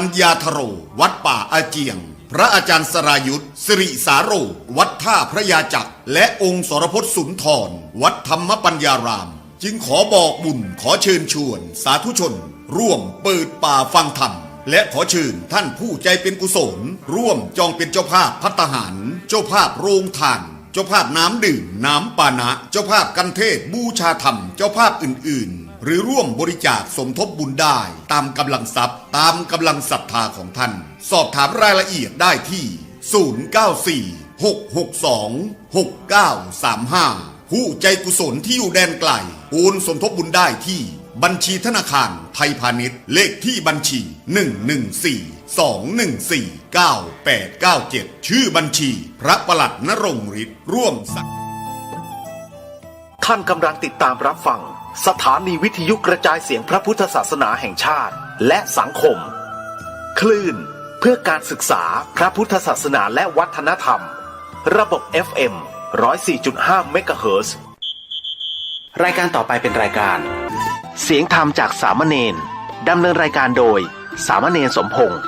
ญญาธโรวัดป่าอาเจียงพระอาจารย์สรายุทธสิริสาโรวัดท่าพระยาจักรและองค์สรพจน์สุนทรวัดธรรมปัญญารามจึงขอบอกบุญขอเชิญชวนสาธุชนร่วมเปิดป่าฟังธรรมและขอเชิญท่านผู้ใจเป็นกุศลร่วมจองเป็นเจ้าภาพภัตตาหารเจ้าภาพโรงทานเจ้าภาพน้ำดื่มน้ำปานะเจ้าภาพกันเทศบูชาธรรมเจ้าภาพอื่นๆหรือร่วมบริจาคสมทบบุญได้ตามกำลังทรัพย์ตามกำลังศรัทธาของท่านสอบถามรายละเอียดได้ที่0946926935ผู้ใจกุศลที่อยู่แดนไกลโอนสมทบบุญได้ที่บัญชีธนาคารไทยพาณิชย์เลขที่บัญชี11421499897ชื่อบัญชีพระประหลัดณรงค์ฤทธิ์ร่วมสักท่านกำลังติดตามรับฟังสถานีวิทยุกระจายเสียงพระพุทธศาสนาแห่งชาติและสังคมคลื่นเพื่อการศึกษาพระพุทธศาสนาและวัฒนธรรมระบบ FM 104.5 เมกะเฮิรตซ์รายการต่อไปเป็นรายการเสียงธรรมจากสามเณรดำเนินรายการโดยสามเณรสมพงษ์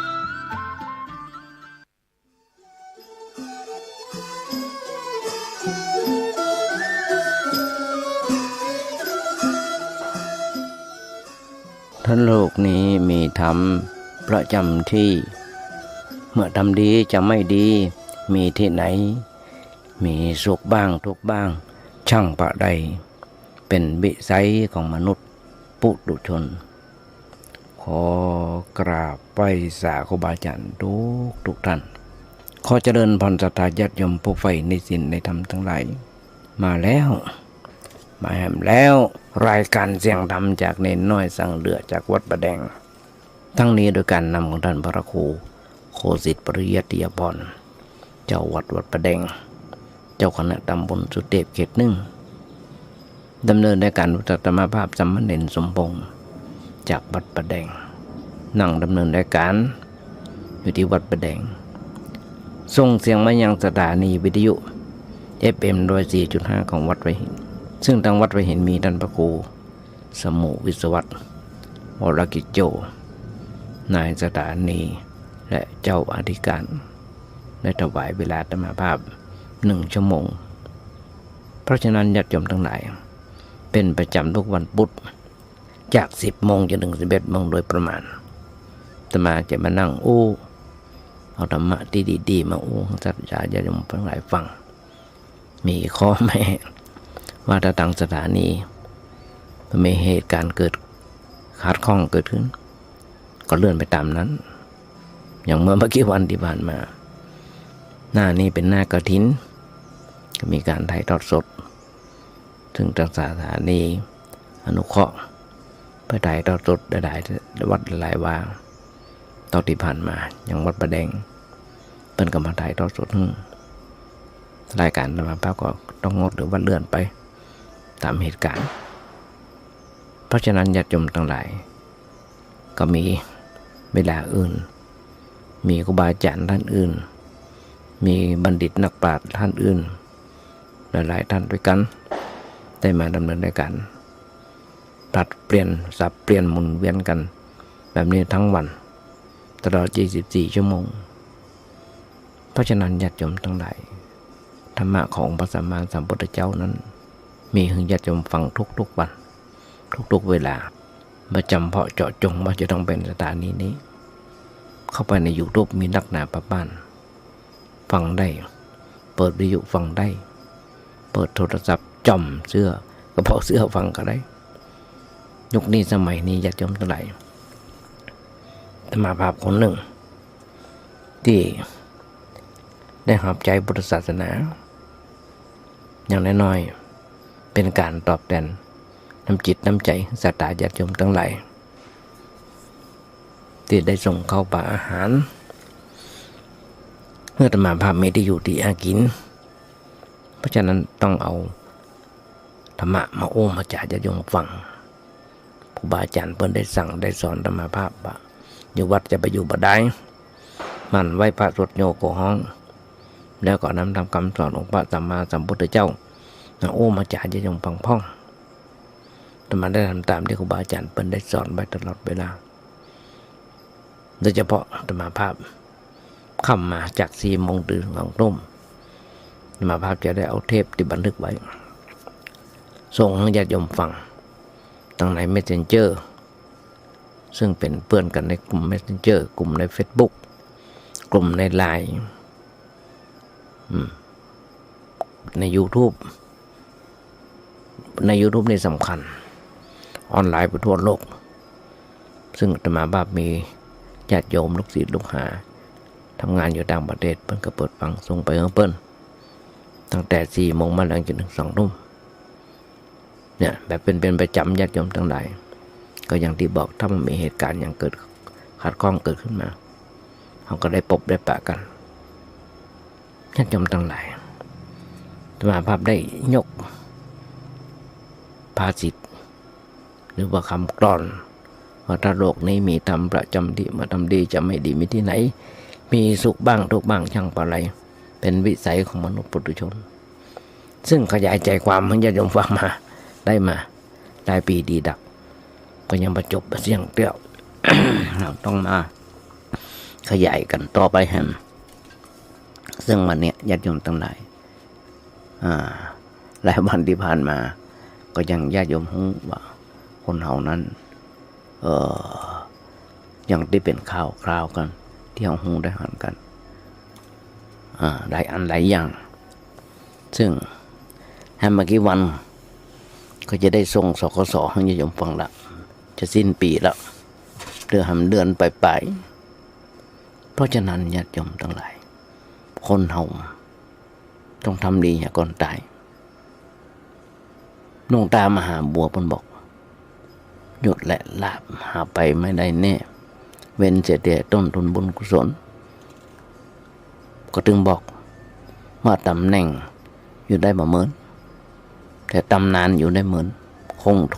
ทั้งโลกนี้มีธรรมประจำที่เมื่อทำดีจะไม่ดีมีที่ไหนมีสุขบ้างทุกข์บ้างช่างประใดเป็นวิสัยของมนุษย์ปุถุชนขอกราบไหว้สาธุบาอาจารย์ทุกท่านขอเจริญพรศรัทธาญาติโยมผู้ใฝ่ในศีลในธรรมทั้งหลายมาแล้วมาแหมแล้วรายการเสียงธรรมจากเนนน้อยสังเหลือจากวัดประแดงทั้งนี้โดยการนำของท่านพระครูโคสิทธิปริยัติยพรเจ้าวัดประแดงเจ้าคณะตำบลสุเทพเขต 1ดำเนินในการพุทธธรรมภาพสามเณรสมพงษ์จากวัดประแดงนั่งดำเนินรายการอยู่ที่วัดประแดงส่งเสียงมายังสถานีวิทยุ FM 104.5 ของวัดไร่หินซึ่งทางวัดไร่หินมีท่านพระครูสมุวิศวัตรวรกิจโจนายสถานีและเจ้าอธิการได้ถวายเวลาธรรมภาพ1 ชั่วโมงเพราะฉะนั้นญาติโยมทั้งหลายเป็นประจำทุกวันพุธจาก 10 โมงจนถึง 11 โมงโดยประมาณอาตมาจะมานั่งเอาธรรมะที่ดีๆมาให้สัตยาญาติโยมทั้งหลายฟังมีข้อแม้ว่าถ้าทางสถานีมีเหตุการณ์เกิดขาดข้องเกิดขึ้นก็เลื่อนไปตามนั้นอย่างเมื่อกี้วันที่ผ่านมาหน้านี้เป็นหน้ากฐินก็มีการถ่ายทอดสดซึ่งทางสถานีอนุเคราะห์ไปถ่ายทอดสดได้วัดหลายว่าตอนที่ผ่านมาอย่างวัดประแดงเป็นกรรมถ่ายทอดสดรายการธรรมภาพก็ต้องงดหรือว่าเลื่อนไปตามเหตุการณ์เพราะฉะนั้นญาติโยมทั้งหลายก็มีเวลาอื่นมีครูบาอาจารย์ท่านอื่นมีบัณฑิตนักปราชญ์ท่านอื่นหลายๆท่านด้วยกันได้มาดำเนินรายการผลัดเปลี่ยนสับเปลี่ยนหมุนเวียนกันแบบนี้ทั้งวันตลอด24 ชั่วโมงเพราะฉะนั้นญาติโยมทั้งหลายธรรมะของพระสัมมาสัมพุทธเจ้านั้นมีให้ญาติโยมฟังทุกๆวันทุกๆเวลาประจำเพาะเจาะจงว่าจะต้องเป็นสถานีนี้เข้าไปใน YouTube มีนักหนาประบ้านฟังได้เปิดวิทยุฟังได้เปิดโทรศัพท์จ่อมเสื้อกระเพาะเสื้อฟังก็ได้ยุคนี้สมัยนี้ญาติโยมทั้งหลายธรรมภาพคนหนึ่งที่ได้หับใจพุทธศาสนาอย่างน้อยๆเป็นการตอบแทนน้ำจิตน้ำใจศรัทธาญาติโยมทั้งหลายที่ได้ส่งเข้าป่าอาหารเมื่อธรรมภาพไม่ได้อยู่ที่อากินเพราะฉะนั้นต้องเอาธรรมะมามาจากญาติโยมฟังครูบาอาจารย์เพิ่นได้สั่งได้สอนธรรมภาพว่าอยู่วัดจะไปอยู่บ่ได้มันไหว้พระสวดโยโกห้องแล้วก็นำทำคำสอนของพระสัมมาสัมพุทธเจ้ามาจากญาติโยมฟังพ่องธรรมะได้ทำตามที่ครูบาอาจารย์เพิ่นได้สอนไว้ตลอดเวลา โดยเฉพาะอาตมาภาพค่ำมาจาก4 โมงถึง2 ทุ่มอาตมาภาพจะได้เอาเทปที่บันทึกไว้ส่งให้ญาติโยมฟังตั้งใน Messenger ซึ่งเป็นเพื่อนกันในกลุ่ม Messenger กลุ่มใน Facebook กลุ่มใน LINE ใน YouTube นี่สำคัญออนไลน์ไปทั่วโลกซึ่งอาตมาภาพมีญาติโยมลูกศิษย์ลูกหาทำงานอยู่ต่างประเทศเพิ่นก็เปิดฟังส่งไปให้เพิ่นตั้งแต่4 โมงมาจนถึง2 ทุ่มเนี่ยแบบเป็นประจำญาติโยมทั้งหลายก็อย่างที่บอกถ้ามันมีเหตุการณ์อย่างเกิดขัดข้องเกิดขึ้นมาเขาก็ได้พบได้ปะกันญาติโยมทั้งหลายอาตมาภาพได้ยกภาษิตหรือว่าคำกลอนว่าถ้าโลกนี้มีธรรมประจำที่มาทำดีจะไม่ดีมีที่ไหนมีสุขบ้างทุกข์บ้างช่างปะไรเป็นวิสัยของมนุษย์ปุถุชนซึ่งขยายใจความให้ญาติโยมฟังมาได้ปีดีดักก็ยังประจบเสียงเปรี้ยว เราต้องมาขยายกันต่อไปแฮมซึ่งวันนี้ญาติโยมทั้งหลายหลายวันที่ผ่านมาก็ยังญาติโยมรู้ว่าคนเฮานั้นยังได้เป็นข่าวคราวกันที่เฮารู้ได้หันกันหลายอันหลายอย่างซึ่งแฮมเมื่อกี้วันก็จะได้ส่งสคสให้ญาติโยมฟังละจะสิ้นปีแล้วเดือนไปเพราะฉะนั้นญาติโยมทั้งหลายคนเฮาต้องทำดีอย่าก่อนตายหลวงตามหาบัวเพิ่นบอกหยุดและลาบหาไปไม่ได้แน่เว้นเสียแต่ต้นทุนบุญกุศลก็ถึงบอกว่าตำแหน่งอยู่ได้บ่เหมือนแต่ตำนานอยู่ได้เหมือนคงท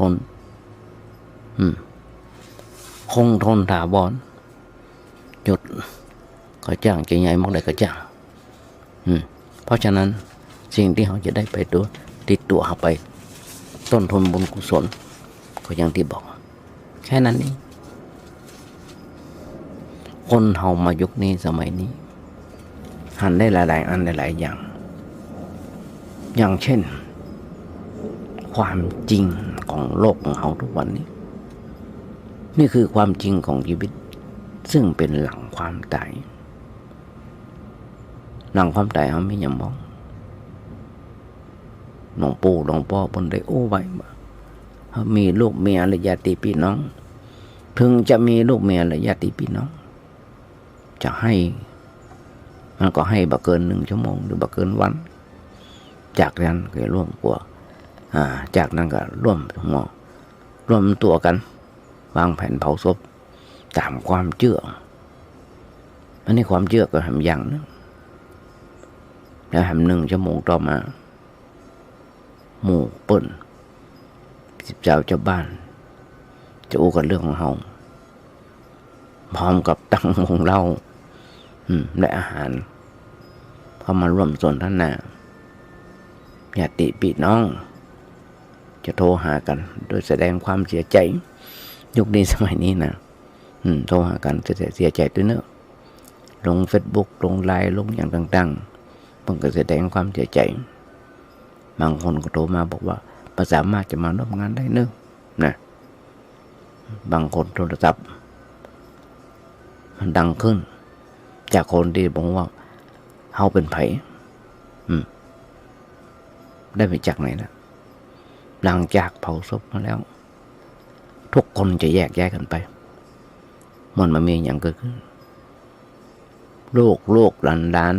นถาวรหยุดก็จ้างจะใหญ่มากเลยก็จ้างเพราะฉะนั้นสิ่งที่เขาจะได้ไปตัวติดตัวเขาไปต้นทุนบุญกุศลก็อย่างที่บอกแค่นั้นเองคนเฮามายุคนี้สมัยนี้หันได้หลายๆอันหลายๆอย่างเช่นความจริงของโลกของเฮาทุกวันนี้นี่คือความจริงของชีวิตซึ่งเป็นหลังความตายหลังความตายเขาไม่ยอมมองหลวงปู่หลวงพ่อเพิ่นได้โอ้ไว้ว่ามีลูกเมียและญาติพี่น้องถึงจะมีลูกเมียและญาติพี่น้องจะให้มันก็ให้บ่เกิน1 ชั่วโมงหรือบ่เกินวันจากนั้นก็ร่วมกว่าจากนั้นก็ร่วมตัวกันวางแผนเผาศพตามความเชื่ออันนี้ความเชื่อก็ทำอย่างนึงแล้วทำ1 ชั่วโมงต่อมาหมู่เปิ้น10 เจ้าบ้านจะอู้กันเรื่องของเฮาพร้อมกับตั้งวงเล่าและอาหารเข้ามาร่วมสนทนาญาติพี่น้องจะโทรหากันโดยแสดงความเสียใจยุคนี้สมัยนี้นะโทรหากันจะเสียใจด้วยเนอะลง Facebook ลง LINE ลงอย่างต่างๆเพิ่นก็แสดงความเสียใจบางคนก็โทรมาบอกว่าบ่สามารถจะมาร่วมงานได้เนอะนะบางคนโทรศัพท์มันดังขึ้นจากคนที่บอกว่าเฮาเป็นไผได้ไปจากไหนนะหลังจากเผาศพมาแล้วทุกคนจะแยกย้ายกันไปมันมีอย่างเกิดขึ้นลูกหลาน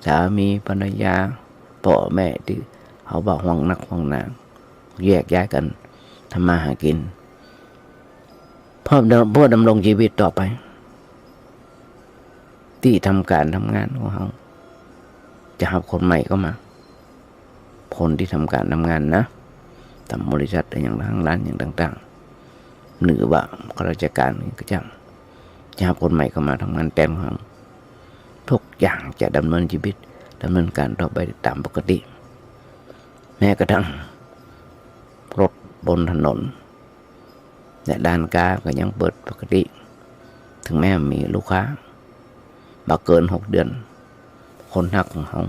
สามีภรรยาพ่อแม่ที่เขาบอกห่วงนักห่วงนางแยกย้ายกันทำมาหากินเพื่อดำรงชีวิตต่อไปที่ทำการทำงานของเขาจะหาคนใหม่เข้ามาคนที่ทำการทำงานนะทำบริษัทอย่างทางร้านอย่างต่างๆหรือว่าข้าราชการก็จะหาคนใหม่เข้ามาทำงานแทนของเขาทุกอย่างจะดำเนินชีวิตดำเนินการต่อไปตามปกติแม้กระทั่งรถบนถนนและด้านกาก็ยังเปิดปกติ ถึงแม้มีลูกค้ามาเกิน6 เดือนคนฮักของเขา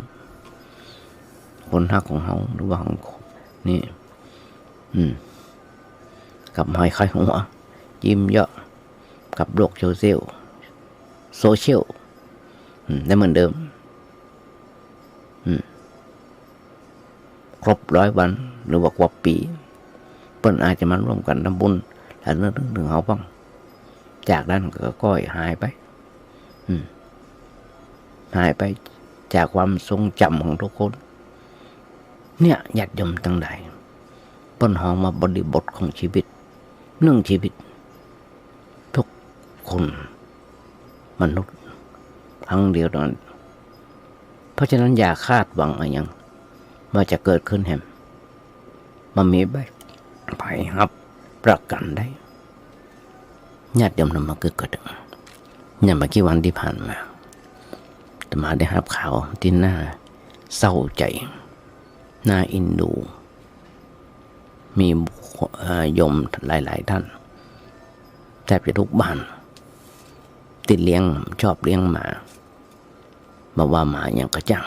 หรือว่าของนี่กับหอยไข่หัวยิ้มเยอะกับโลกโซเชียลได้เหมือนเดิมครบ100 วันหรือว่ากว่าปีเปิ้นอาจจะมาร่วมกันทำบุญและเรื่องถึงเขาบ้างจากนั้นก็ก้อยหายไปจากความทรงจำของทุกคนเนี่ยญาติโยมทั้งหลายเปิ้นหอมมาบริบทของชีวิตชีวิตทุกคนมนุษย์ครั้งเดียวนั้นเพราะฉะนั้นอย่าคาดหวังอะไรอย่างว่าจะเกิดขึ้นแฮมมันมีใบรับประกันได้ญาติโยมนำมาเกิดเนี่ยเมื่อกี้วันที่ผ่านมาแต่มาได้รับข่าวที่น่าเศร้าใจน่าอินดูมีโยมหลายๆท่านแทบจะทุกบ้านติดชอบเลี้ยงหมาบอกว่าหมาอย่างกระจัง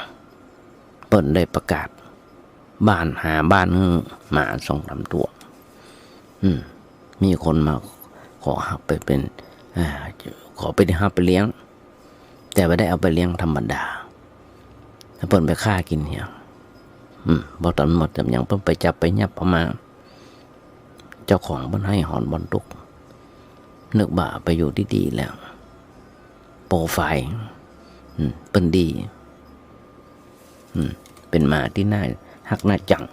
เปิ้นได้ประกาศหาบ้านหมา2-3 ตัวมีคนมาขอหับไปเป็นขอไปหับไปเลี้ยงแต่ไม่ได้เอาไปเลี้ยงธรรมดาเปิ้นไปฆ่ากินเนี่ยพอตอนหมดจำยังเปิ้นไปจับไปยับเอามาเจ้าของเปิ้นให้หอนบนตุกนึกบ่าไปอยู่ดีๆแล้วโปรไฟล์เป็นดีเป็นหมาที่น่าฮักน่าจัง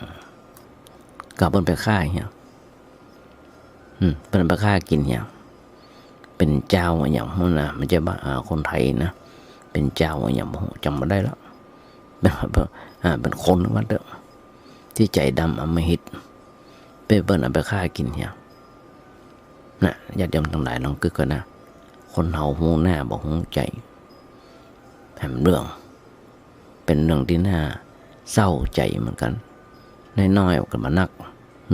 กับเปิ้นไปฆ่าเนี่ยเปิ้นไปฆ่ากินเนี่ยเป็นเจ้าอย่างนั้นนะมันจะคนไทยนะเป็นเจ้าอย่างจำไม่ได้แล้วเป็นคนว่าเด้อที่ใจดำอำมหิตเปิ้นเอาไปฆ่ากินเนี่ยนะญาติโยมทั้งหลายลองกึกกันนะคนเฮาหูหน้าบอกหูใจแห่งเรื่องเป็นเรื่องที่น่าเศร้าใจเหมือนกันน้อยๆกันมานัก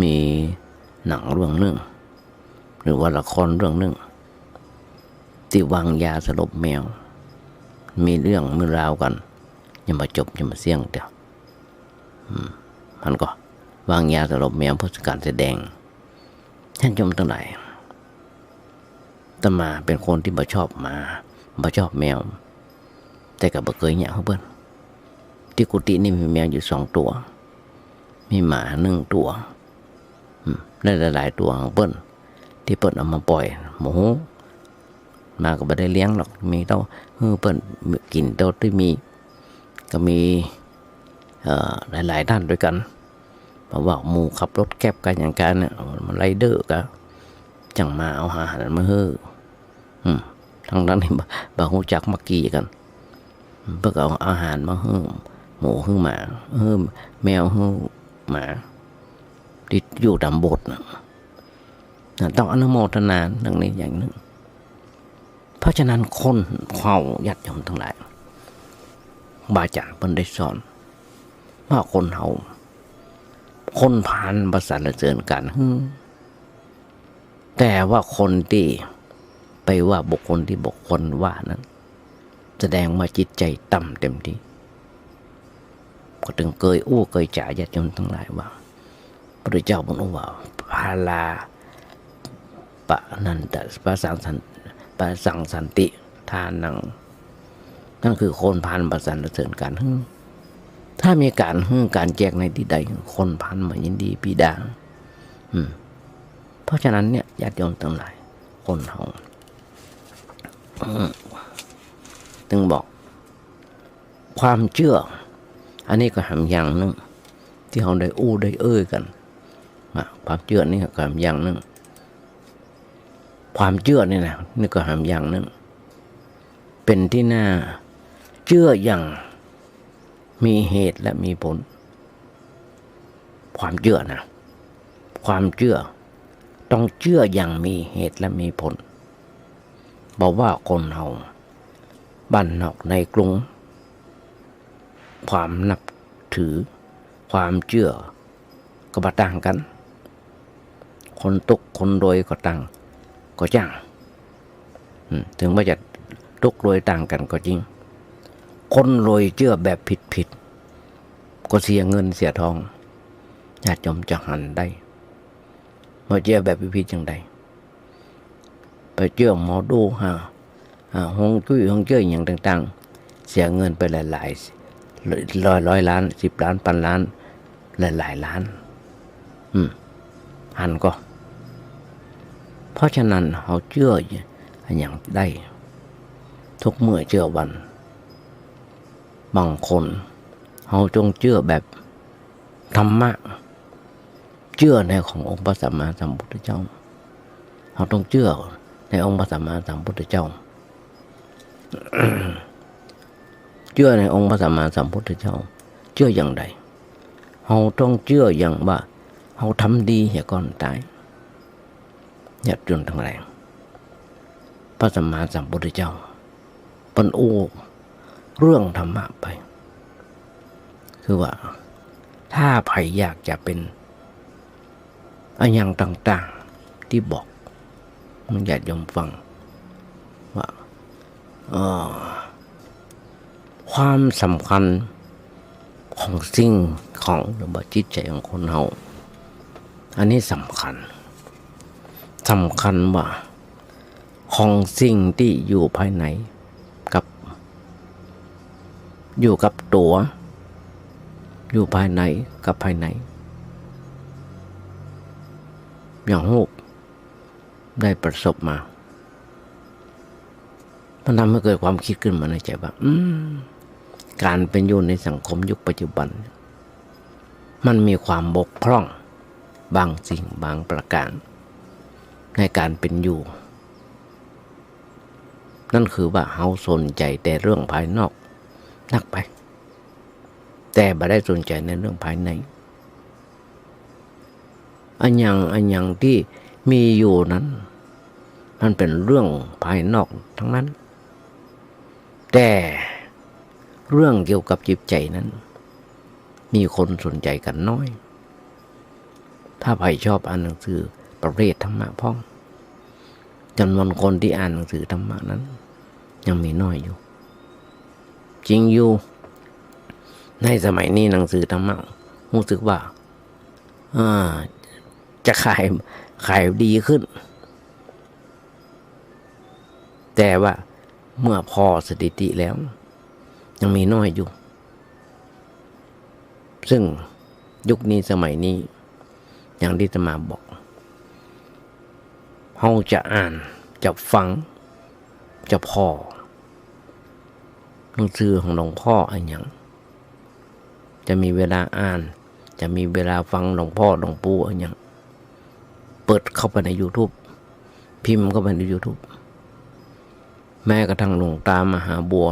มีหนังเรื่องนึงหรือว่าละครเรื่องนึงที่วางยาสลบแมวมีเรื่องมือราวกันยังมาจบยังมาเสี่ยงเดียวมันก็วางยาสลบแมวเพื่อการแสดงท่านชมตั้งหลายตมาเป็นคนที่บ่ชอบหมาบ่ชอบแมวแต่ก็บ่เคยเนี่ยเพิ่นที่กุฏินี่มีแมวอยู่2 ตัวมีหมา1 ตัวและหลายๆตัวของเปิ้นที่เปิ้นเอามาปล่อยหมูมาก็บ่ได้เลี้ยงหรอกมีเท่าเปิ้นกินเท่าที่มีก็มีหลายๆท่านด้วยกันเพราะว่าหมู่ขับรถแก๊ปกันอย่างกันเนี่ยมันไรเดอร์ก็จังมาเอาอาหารมาให้ทั้งนั้นนี่บ่ฮู้จักมากี่กันเพื่อเอาอาหารมาให้หมูให้หมาให้แมวให้หมาที่อยู่ตามโบสถ์ต้องอนุโมทนาเรื่องนี้อย่างนึงเพราะฉะนั้นคนเขาญาติโยมทั้งหลายบาอาจารย์เพิ่นได้สอนว่าคนเฮาคนผ่านประสานเสริญกันแต่ว่าคนที่ไปว่าบุคคลที่บุคคลว่านั้นแสดงว่าจิตใจต่ำเต็มที่ก็ถึงเกยจ่าญาติโยมทั้งหลายว่าพระเจ้าบอกว่าพาลาปะนันตปะสังสันติทานังนั่นคือคนผ่านประสานเสริญกันถ้ามีการแจกในที่ใดคนผ่านมายินดีปีดาเพราะฉะนั้นเนี่ยญาติโยมทั้งหลายคนเฮาจึงบอกความเชื่ออันนี้ก็หำอย่างนึงที่เราได้ได้เอ่ยกันความเชื่อนี่ก็หำอย่างนึงความเชื่อนี่นะนี่ก็หำอย่างนึงเป็นที่น่าเชื่ออย่างมีเหตุและมีผลความเชื่อนะความเชื่อต้องเชื่ออย่างมีเหตุและมีผลบอกว่าคนเฮาบ้านนอกในกรุงความนับถือความเชื่อก็บ่ต่างกันคนตกคนรวยก็ต่างก็จัง ถึงว่าจะทุกข์รวยต่างกันก็จริงคนรวยเชื่อแบบผิดก็เสียเงินเสียทองญาติโยมจะหันได้มาเชื่อแบบผิดจังใดไปเชื่อหมอดูฮงจุ้ยฮงเจ้ยอย่างต่างๆเสียเงินไปหลายร้อยล้าน10 ล้าน1,000 ล้านหลายล้านหันก็เพราะฉะนั้นเขาเชื่ออย่างได้ทุกเมื่อเชื่อวันบางคนเขาจงเชื่อแบบธรรมะเชื่อในขององค์พระสัมมาสัมพุทธเจ้าเขาต้องเชื่อในองค์พระสัมมาสัมพุทธเจ้า เชื่อในองค์พระสัมมาสัมพุทธเจ้าเชื่ออย่างใดเขาต้องเชื่ออย่างว่าเขาทำดีอย่าก่อนตายอย่าจนทั้งแรงพระสัมมาสัมพุทธเจ้าเป็นโอ้เรื่องธรรมะไปคือว่าถ้าใครอยากจะเป็นอันอย่างต่างๆที่บอกมันอยากยอมฟังว่าความสำคัญของสิ่งของหรือว่าจิตใจของคนเราอันนี้สำคัญว่าของสิ่งที่อยู่ภายในกับอยู่กับตัวอยู่ภายในกับภายในอย่างฮูกได้ประสบมามันทำให้เกิดความคิดขึ้นมาในใจว่าการเป็นอยู่ในสังคมยุคปัจจุบันมันมีความบกพร่องบางสิ่งบางประการในการเป็นอยู่นั่นคือว่าเขาสนใจแต่เรื่องภายนอกนักไปแต่ไม่ได้สนใจในเรื่องภายในอันยังที่มีอยู่นั้นมันเป็นเรื่องภายนอกทั้งนั้นแต่เรื่องเกี่ยวกับจิตใจนั้นมีคนสนใจกันน้อยถ้าใครชอบอ่านหนังสือประเภทธรรมะพ้องจำนวนคนที่อ่านหนังสือธรรมะนั้นยังมีน้อยอยู่จริงอยู่ในสมัยนี้หนังสือธรรมะรู้สึกว่าจะขายดีขึ้นแต่ว่าเมื่อพอสถิติแล้วยังมีน้อยอยู่ซึ่งยุคนี้สมัยนี้อย่างที่อาตมาบอกเราจะอ่านจะฟังจะพอหนังสือของหลวงพ่ออะไรอย่างจะมีเวลาอ่านจะมีเวลาฟังหลวงพ่อหลวงปู่อะไรอย่างเปิดเข้าไปใน YouTube พิมพ์เข้าไปใน YouTube แม้กระทั่งหลวงตามหาบัว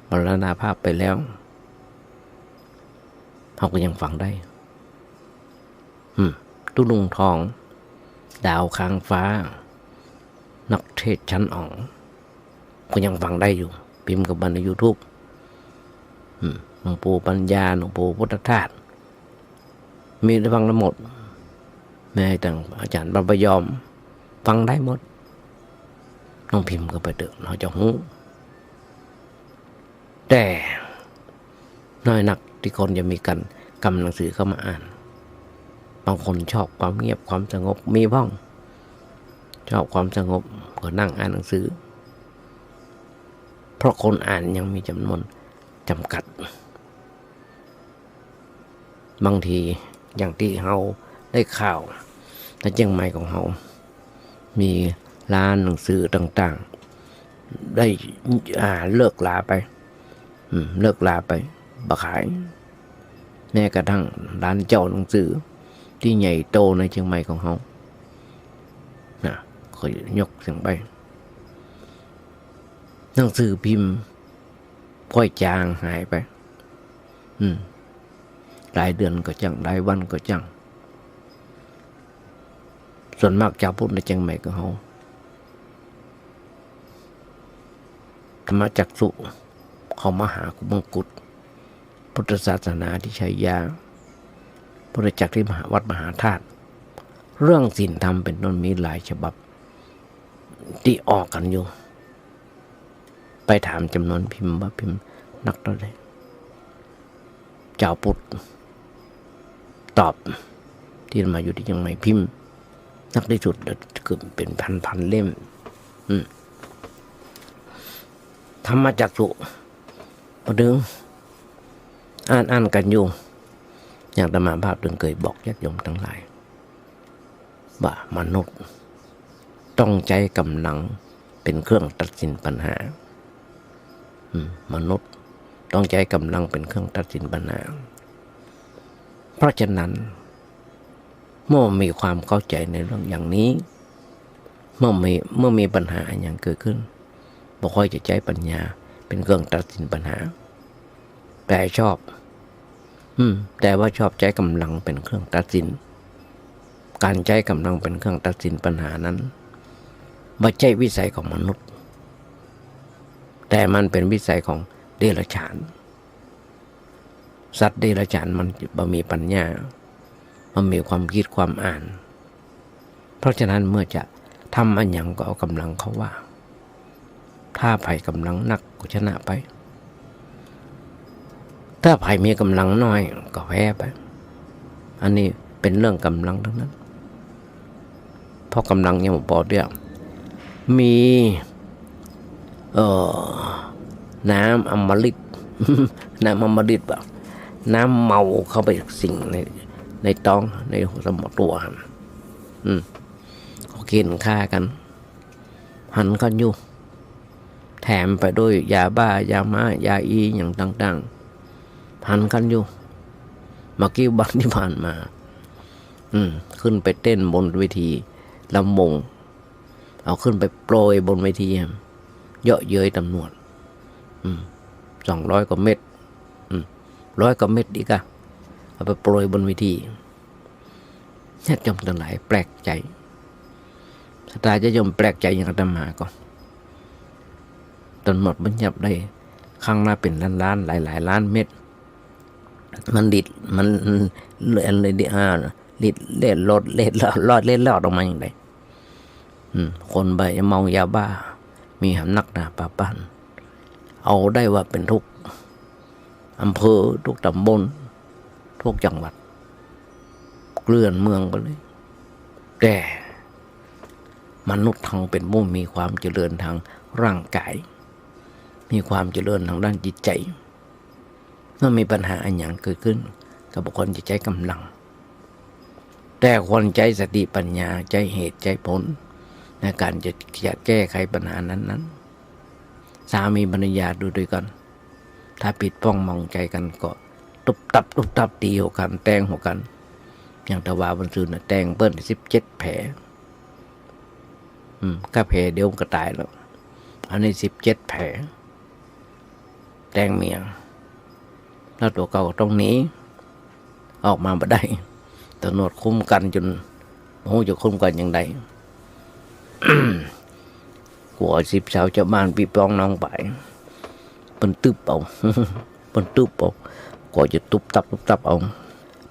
มรณภาพไปแล้วเขาก็ยังฟังได้ตุ้ลุงทองดาวค้างฟ้านักเทศชั้นอ่องก็ยังฟังได้อยู่พิมพ์กับบันใน YouTube หลวงปู่ปัญญาหลวงปู่พุทธทาสมีได้ฟังทั้งหมดแม้แต่อาจารย์บรรพยอมฟังได้หมดน้องพิมพ์ก็ไปเถอะเราจะหูแต่น้อยนักที่คนจะมีกันกำหนังสือเข้ามาอ่านบางคนชอบความเงียบความสงบมีบ้างชอบความสงบก็นั่งอ่านหนังสือเพราะคนอ่านยังมีจำนวนจำกัดบางทีอย่างที่เราได้ข่าวในเชียงใหม่ของเรามีร้านหนังสือต่างๆได้เลิกลาไปบ่ขายแม้กระทั่งร้านเจ้าหนังสือที่ใหญ่โตในเชียงใหม่ของเราก็ยกเสียงไปหนังสือพิมพ์ค่อยจางหายไปรายเดือนก็จังรายวันก็จังส่วนมากชาวพุทธในเชียงใหม่ของเราธรรมจักสุเขามาหากุมงกุฎพุทธศาสนาที่ชัยยาพุทธจักรที่วัดมหาธาตุเรื่องศีลธรรมเป็นต้นมีหลายฉบับที่ออกกันอยู่ ไปถามจำนวนพิมพ์ว่าพิมพ์นักเท่าไหร่เจ้าพุทธตอบที่มาอยู่ที่ยังไม่พิมพ์นักที่สุดเกือบเป็นพันเล่มธรรมจักสุประดึงอ่านกันอยู่อย่างธรรมาภาพถึงเคยบอกญาติโยมทั้งหลายว่ามนุษย์ต้องใช้กำลังเป็นเครื่องตัดสินปัญหามนุษย์ต้องใช้กำลังเป็นเครื่องตัดสินปัญหาเพราะฉะนั้นเมื่อมีความเข้าใจในเรื่องอย่างนี้เมื่อมีปัญหาอย่างเกิดขึ้นบ่ค่อยจะใช้ปัญญาเป็นเครื่องตัดสินปัญหาแต่ชอบแต่ว่าชอบใช้กำลังเป็นเครื่องตัดสินการใช้กำลังเป็นเครื่องตัดสินปัญหานั้นไม่ใช่วิสัยของมนุษย์แต่มันเป็นวิสัยของเดรัจฉานสัตว์เดรัจฉานมันบ่มีปัญญามันมีความคิดความอ่านเพราะฉะนั้นเมื่อจะทำอันอย่างก็เอากำลังเขาว่าถ้าไผ่กำลังนักก็ชนะไปถ้าไผ่มีกำลังน้อยก็แพ้ไปอันนี้เป็นเรื่องกำลังทั้งนั้นเพราะกำลังยังบ่พอเดียวมีน้ำอมฤต น้ำอมฤตแบบน้ำเมาเข้าไปสิ่งในท้องในสมองตัวเขากินฆ่ากันหันกันอยู่แถมไปด้วยยาบ้ายาม้ายาอีอย่างต่างๆหันกันอยู่เมื่อกี้บันที่ผ่านมาขึ้นไปเต้นบนเวทีลำวงเอาขึ้นไปโปรยบนเวทีเยอะเย้ยตำรวจ200 กว่าเม็ด100 กว่าเม็ดอีกอะเอาไปโปรยบนเวทีญาติโยมทั้งหลายแปลกใจสตาญาติโยมแปลกใจอย่างอาตมาก่อนตำรวจบัญญัติได้ข้างหน้าเป็นล้านๆหลายล้านเม็ดมันดิดมันเล่นเลยดิดิดเล่นรอดเล่นรอดออกมาอย่างไรคนใบเมายาบ้ามีหำนักหนาป่าปันเอาได้ว่าเป็นทุกอำเภอทุกตำบลทุกจังหวัดเกลื่อนเมืองไปเลยแต่มนุษย์ทั้งเป็นผู้มีความเจริญทางร่างกายมีความเจริญทางด้านจิตใจเมื่อมีปัญหาอันอย่างเกิดขึ้นกับบุคคลจะใช้กำลังแต่คนใช้สติปัญญาใช้เหตุใช้ผลในการจะแก้ไขปัญหานั้นสามีภรรยาดูด้วยกันถ้าผิดพ้องมองใจกันก็ตุบตับตีหัวกันแทงหัวกันอย่างตะวาบนซืนแทงเปิ้ล17 แผลก็แผลเดียวก็ตายแล้วอันนี้17 แผลแทงเมียแล้วตัวเก่าต้องหนีออกมาบ่ได้ตำรวจคุ้มกันจนโอ้จะคุ้มกันอย่างไร หัว10 สาวเจ้าบ้านปีปองน้องไปเป็นตึบเอาเป็นตึบเอาก็จะตุบตับเอา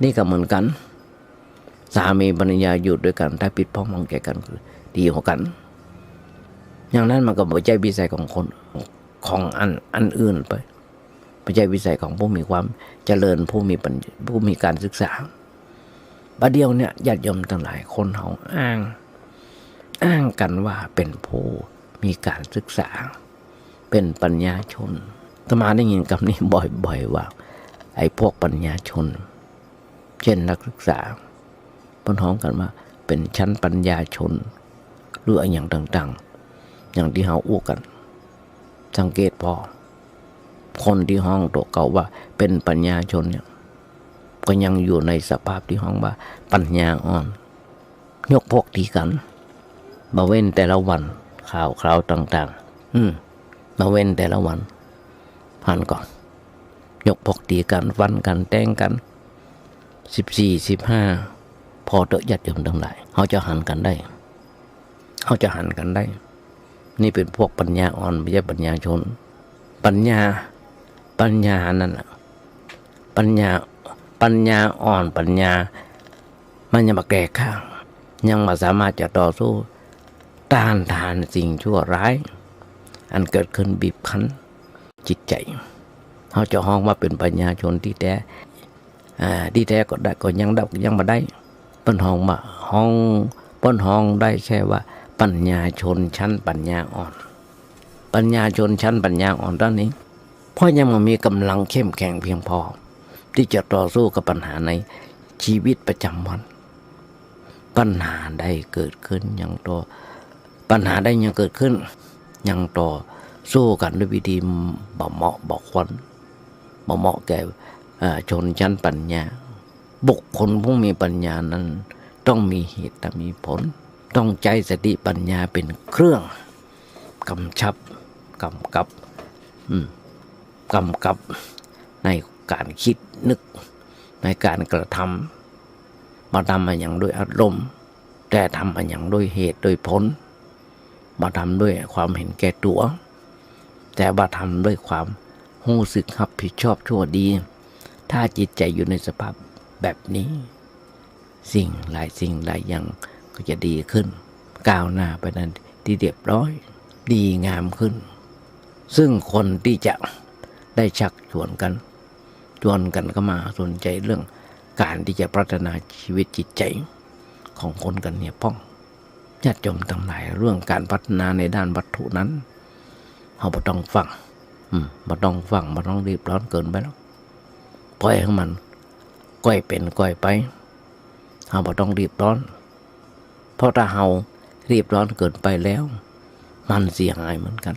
นี่ก็เหมือนกันสามีภรรยาอยู่ด้วยกันถ้าผิดพ้องมองแก่กันคือดีกว่ากันอย่างนั้นมันก็ไม่ใช่วิสัยของคนของอันอื่นไปไม่ใช่วิสัยของผู้มีความเจริญผู้มีปัญญาผู้มีการศึกษาประเดี๋ยวเนี่ยญาติโยมทั้งหลายคนเขาอ้างกันว่าเป็นผู้มีการศึกษาเป็นปัญญาชนอาตมาได้ยินคำนี้บ่อยๆว่าไอ้พวกปัญญาชนเช่นนักศึกษาพ้นห้องกันว่าเป็นชั้นปัญญาชนหรืออย่างต่างๆอย่างที่เขาอู้กันสังเกตพอคนที่ห้องตัวเก่าว่าเป็นปัญญาชนเนี่ยก็ยังอยู่ในสภาพที่ห้องว่าปัญญาอ่อนยกพวกตีกันมาเว้นแต่ละวันข่าวต่างๆมาเว้นแต่ละวันผ่านก่อนยกพวกตีกันฟันกันแต้งกัน14 15พอเตอะยัดยมทั้งหลายเขาจะหันกันได้นี่เป็นพวกปัญญาอ่อนไม่ใช่ปัญญาชนปัญญานั่นแหละปัญญาอ่อนปัญญามันยังมาแก่ข้างยังมาสามารถจะต่อสู้ต้านทานสิ่งชั่วร้าย อันเกิดขึ้นบีบคั้นจิตใจเขาจะห้องว่าเป็นปัญญาชนที่แท้ที่แท้ก็ได้ก็ยังมาได้เปิ้นห้องมาห้องเปิ้นห้องได้แค่ว่าปัญญาชนชั้นปัญญาอ่อนปัญญาชนชั้นปัญญาอ่อนด้านนี้เพราะยังมีกำลังเข้มแข็งเพียงพอที่จะต่อสู้กับปัญหาในชีวิตประจำวันปัญหาใดเกิดขึ้นยังต่อปัญหาใดยังเกิดขึ้นยังต่อสู้กันด้วยวิธีบ่เหมาะบ่ควรบ่เหมาะแก่ชนชั้นปัญญาบุคคลผู้มีปัญญานั้นต้องมีเหตุและมีผลต้องใจสติปัญญาเป็นเครื่องกำชับกำกับในการคิดนึกในการกระทำมาทำมาอย่างด้วยอารมณ์แต่ทำมาอย่างด้วยเหตุด้วยผลมาทำด้วยความเห็นแก่ตัวแต่ว่าทำด้วยความรู้สึกรับผิดชอบชั่วดีถ้าจิตใจอยู่ในสภาพแบบนี้สิ่งหลายอย่างก็จะดีขึ้นก้าวหน้าไปนั้นที่เรียบร้อยดีงามขึ้นซึ่งคนที่จะได้ชักชวนกันก็มาสนใจเรื่องการที่จะพัฒนาชีวิตจิตใจของคนกันเนี่ยป้องญาติโยมทั้งหลายเรื่องการพัฒนาในด้านวัตถุนั้นเราไม่ต้องฟังไม่ต้องรีบร้อนเกินไปแล้วปล่อยให้มันก้อยเป็นก้อยไปเราไม่ต้องรีบร้อนเพราะถ้าเรารีบร้อนเกินไปแล้วมันเสียหายเหมือนกัน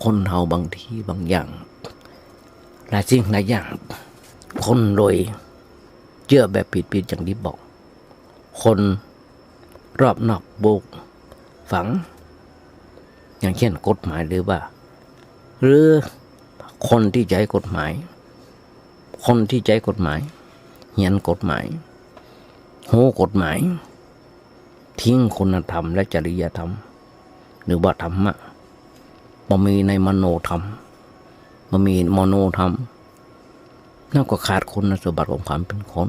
คนเราบางทีบางอย่างหลายสิ่งหลายอย่างคนโดยเชื่อแบบผิดอย่างที่บอกคนรอบนอกโบกฝังอย่างเช่นกฎหมายหรือคนที่ใช้กฎหมายเหียนกฎหมายโหกฎหมายทิ้งคุณธรรมและจริยธรรมหรือว่าธรรมะบ่มีในมโนธรรมบ่มีมโนธรรมนั่นก็ขาดคุณสมบัติของความเป็นคน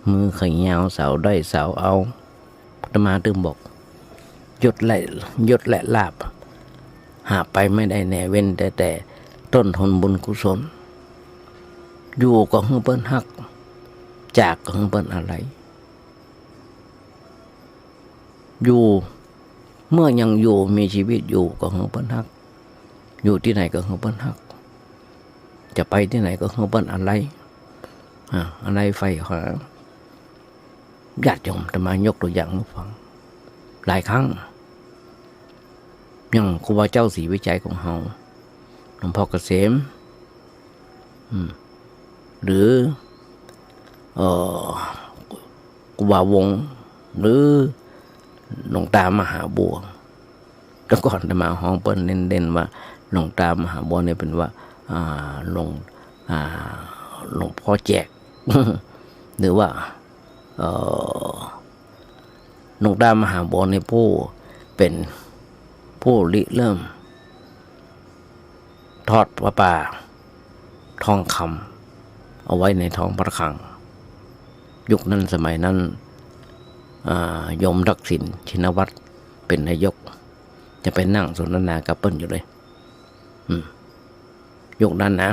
มือขยาวสาวได้สาวเอาอาตมาถึงบอกยศและลาภหาไปไม่ได้แน่เว้นแต่ต้นทนบุญกุศลอยู่ก็หึ่งเปิ้นฮักจากก็หึ่งเปิ้นอะไรอยู่เมื่อยังอยู่มีชีวิตอยู่ก็หึ่งเปิ้นฮักอยู่ที่ไหนก็หึ่งเปิ้นฮักจะไปที่ไหนก็หึ่งเปิ้นอะไรไฟหาญาติโยมจะมายกตัวอย่างให้ฟังหลายครั้งอย่างครูบาเจ้าศรีวิจัยของเฮาหลวงพ่อเกษมหรือครูบาวงหรือหลวงตามหาบัวแต่ก่อนจะมาห้องเปิ้นเน้นว่าหลวงตามหาบัวเนี่ยเป็นว่าหลวงพ่อแจก หรือว่าหลวงตามหาบัวในผู้เป็นผู้ริเริ่มทอดพระป่าทองคำเอาไว้ในท้องพระคลังยุคนั้นสมัยนั้นยมทักษิณชินวัตรเป็นนายกจะไปนั่งสนทนากับเปิ้ลอยู่เลยยุคนั้นนะ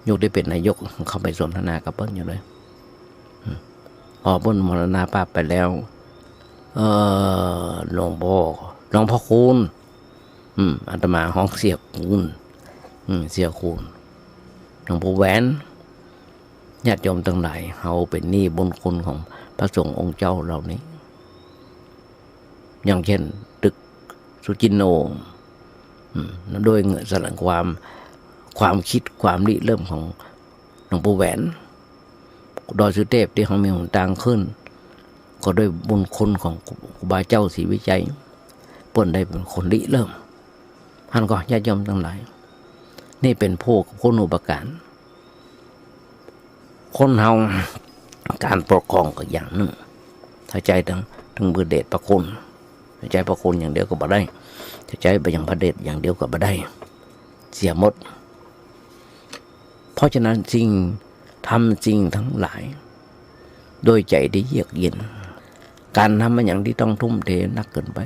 ยุคที่เป็นนายกเข้าไปสนทนากับเปิ้ลอยู่เลยพอเปิ้ลมรณภาพไปแล้วหลวงพ่อคูณอาตมาห้องเสียคูณเสียคูณหลวงปู่แหวนญาติโยมทั้งหลายเขาเป็นหนี้บุญคุณของพระสงฆ์องค์เจ้าเหล่านี้อย่างเช่นตึกสุจินโนโดยเงื่อนสลังความคิดความริเริ่มของหลวงปู่แหวนดอยสุเทพที่เขามีหนทางขึ้นก็ด้วยบุญคุณของครูบาเจ้าศรีวิจัยเปิ้นได้เป็นคนริเริ่มท่านก็ญาติโยมทั้งหลายนี่เป็นผู้คุณอุปการคนเฮาการปกครองก็อย่างหนึ่งถ้าใจถึงบุญเดชพระคุณใจพระคุณอย่างเดียวก็บ่ได้ถ้าใจไปอย่างพระเดชอย่างเดียวก็บ่ได้เสียหมดเพราะฉะนั้นทำสิ่งทั้งหลายโดยใจที่เยือกเย็นการทำมันอย่างที่ต้องทุ่มเทนักเกินไป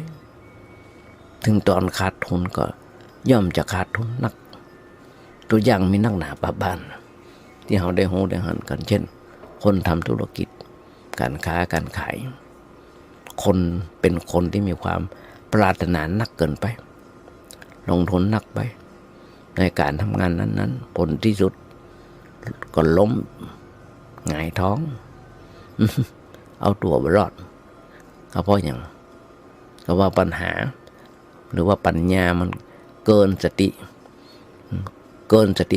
ถึงตอนขาดทุนก็ย่อมจะขาดทุนนัก ตัวอย่างมีนักหนาป่าบ้านที่เราได้หูได้หันกันเช่น คนทำธุรกิจการค้าการขาย คนเป็นคนที่มีความปรารถนานักเกินไป ลงทุนนักไปในการทำงานนั้นๆผลที่สุดก็ล้มหงายท้อง เอาตัวไปรอดก็เพราะอย่างก็ว่าปัญหาหรือว่าปัญญามันเกินสติ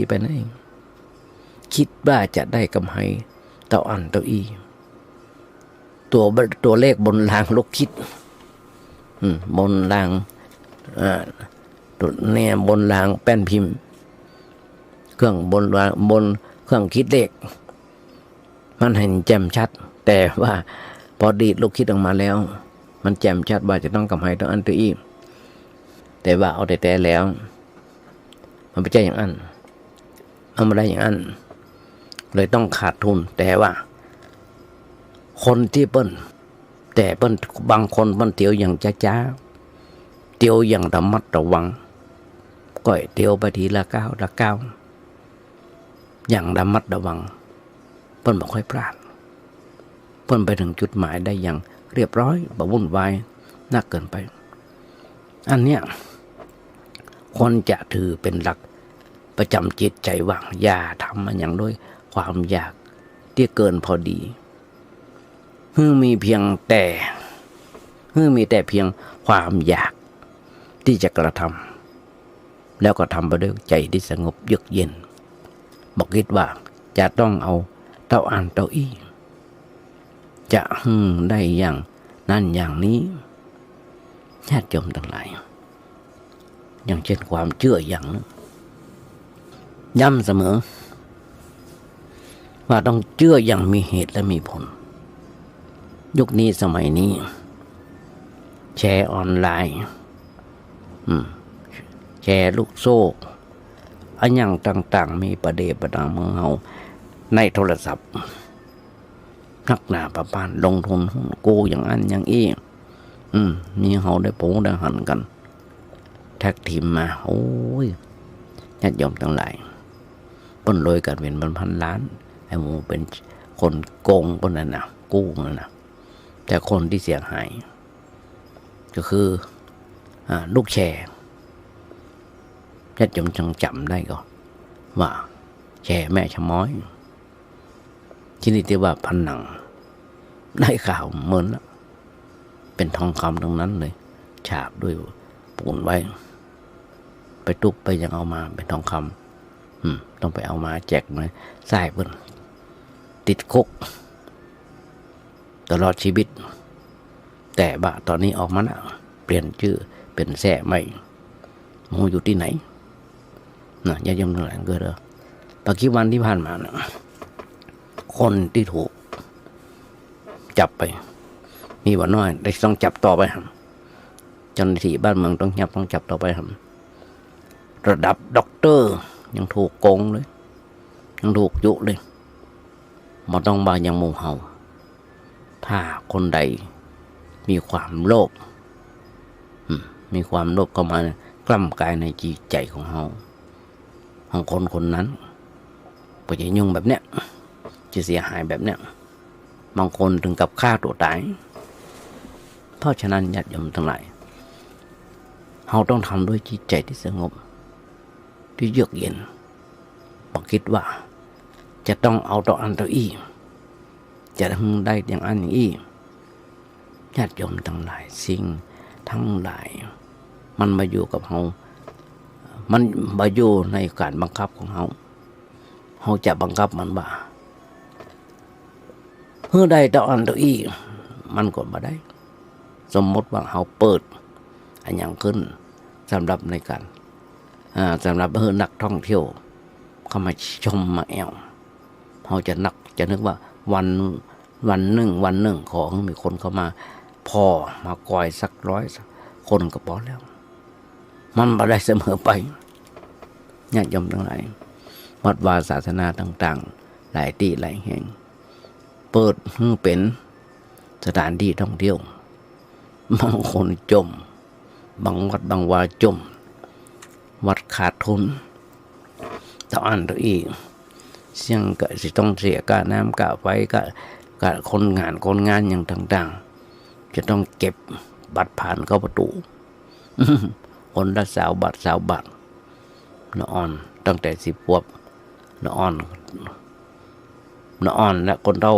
ไปนั่นเองคิดว่าจะได้กำไรเต่าอันเต่าอีตัวเลขบนรางลูกคิดบนรางตัวเนี่ยบนรางแป้นพิมพ์เครื่องบนเครื่องคิดเลขมันเห็นแจ่มชัดแต่ว่าพอดีดลูกคิดออกมาแล้วมันแจ่มชัดว่าจะต้องกำไรเต่าอันเต่าอีแต่ว่าเอาแต่แล้วมันไม่ใช่อย่างนั้นมันไม่ได้อย่างนั้นเลยต้องขาดทุนแต่ว่าคนที่เปิ้นบางคนเปิ้นเตียวอย่างจ้าเตียวอย่างระมัดระวังก็เตียวไปทีละก้าวอย่างระมัดระวังเปิ้นบ่ค่อยพลาดเปิ้นไปถึงจุดหมายได้อย่างเรียบร้อยบ่วุ่นวายนักเกินไปอันเนี้ยคนจะถือเป็นหลักประจำจิตใจว่าอย่าทำมันอย่างด้วยความอยากที่เกินพอดีมีแต่เพียงความอยากที่จะกระทำแล้วก็ทำไปด้วยใจที่สงบเยือกเย็นบอกคิดว่าจะต้องเอาเต้าอันเต้าอี้จะได้อย่างนั่นอย่างนี้ญาติโยมทั้งหลายอย่างเช่นความเชื่ออย่างนึงย้ำเสมอว่าต้องเชื่ออย่างมีเหตุและมีผลยุคนี้สมัยนี้แชร์ออนไลน์แชร์ลูกโซ่อันอย่างต่างๆมีประเดประดังเมืองเฮาในโทรศัพท์นักหนาประปานลงทุนกู้อย่างอันอย่างอี้มีเฮาได้ปูได้หันกันแท็กทีมมาโอ้ยญาติโยมทั้งหลายปนรวยกันเป็นพันล้านไอ้หมูเป็นคนโกงปนนั่นนะกู้นั่นนะแต่คนที่เสียหายก็คือลูกแชร์ญาติโยมจำได้ก็ว่าแชร์แม่ชะม้อยที่นี่ที่ว่าพันหนังได้ข่าวเหมือนแล้วเป็นทองคำตรงนั้นเลยฉาบด้วยปูนไว้ไปตุกไปยังเอามาเป็นทองคำต้องไปเอามาแจกมาใส่เพิ่นติดคุกตลอดชีวิตแต่บะตอนนี้ออกมาแล้วเปลี่ยนชื่อเป็นแส่ใหม่มูอยู่ที่ไหนนะญาติโยมทั้งหลายเกิดเหรอปัจจุบันที่ผ่านมานะคนที่ถูกจับไปมีว่าน้อยได้ต้องจับต่อไปครับเจ้าหน้าที่บ้านเมืองต้องจับต่อไปครับระดับด็อกเตอร์ยังถูกโกงเลยยังถูกยุเลยมาต้องบางอย่างหมู่เฮาถ้าคนใดมีความโลภเข้ามากล้ำกายในจิตใจของเฮาของคนนั้นก็จะยุ่งแบบเนี้ยจะเสียหายแบบเนี้ยบางคนถึงกับฆ่าตัวตายเพราะฉะนั้นญาติโยมทั้งหลายเราต้องทำด้วยจิตใจที่สงบที่เยือกเย็นบอกคิดว่าจะต้องเอาต่ออันตัวอี้จะได้อย่างอันอย่างอี้ญาติโยมทั้งหลายสิ่งทั้งหลายมันมาอยู่กับเรามันมาอยู่ในการบังคับของเราจะบังคับมันว่าเพื่อได้ต่ออันตัวอี้มันก็มาได้สมมติว่าเราเปิดอันอย่างขึ้นสำหรับในการสำหรับนักท่องเที่ยวเข้ามาชมมาแอวเราจะนึกว่าวันหนึ่งของมีคนเข้ามาพอมากอยสัก100 คนก็พอแล้วมันไม่ได้เสมอไปญาติโยมทั้งหลายวัดวาศาสนาต่างๆหลายที่หลายแห่งเปิดเป็นสถานที่ท่องเที่ยวบางคนจม บางวัดบางวาจมวัดขาดทุนต่ออันตัวอีกเสี่ยงก็สิต้องเสียค่าน้ำค่าไฟค่าคนงานอย่างต่างๆจะต้องเก็บบัตรผ่านเข้าประตู คนละ20 บาทละอ่อนตั้งแต่10 ขวบละอ่อนและคนเฒ่า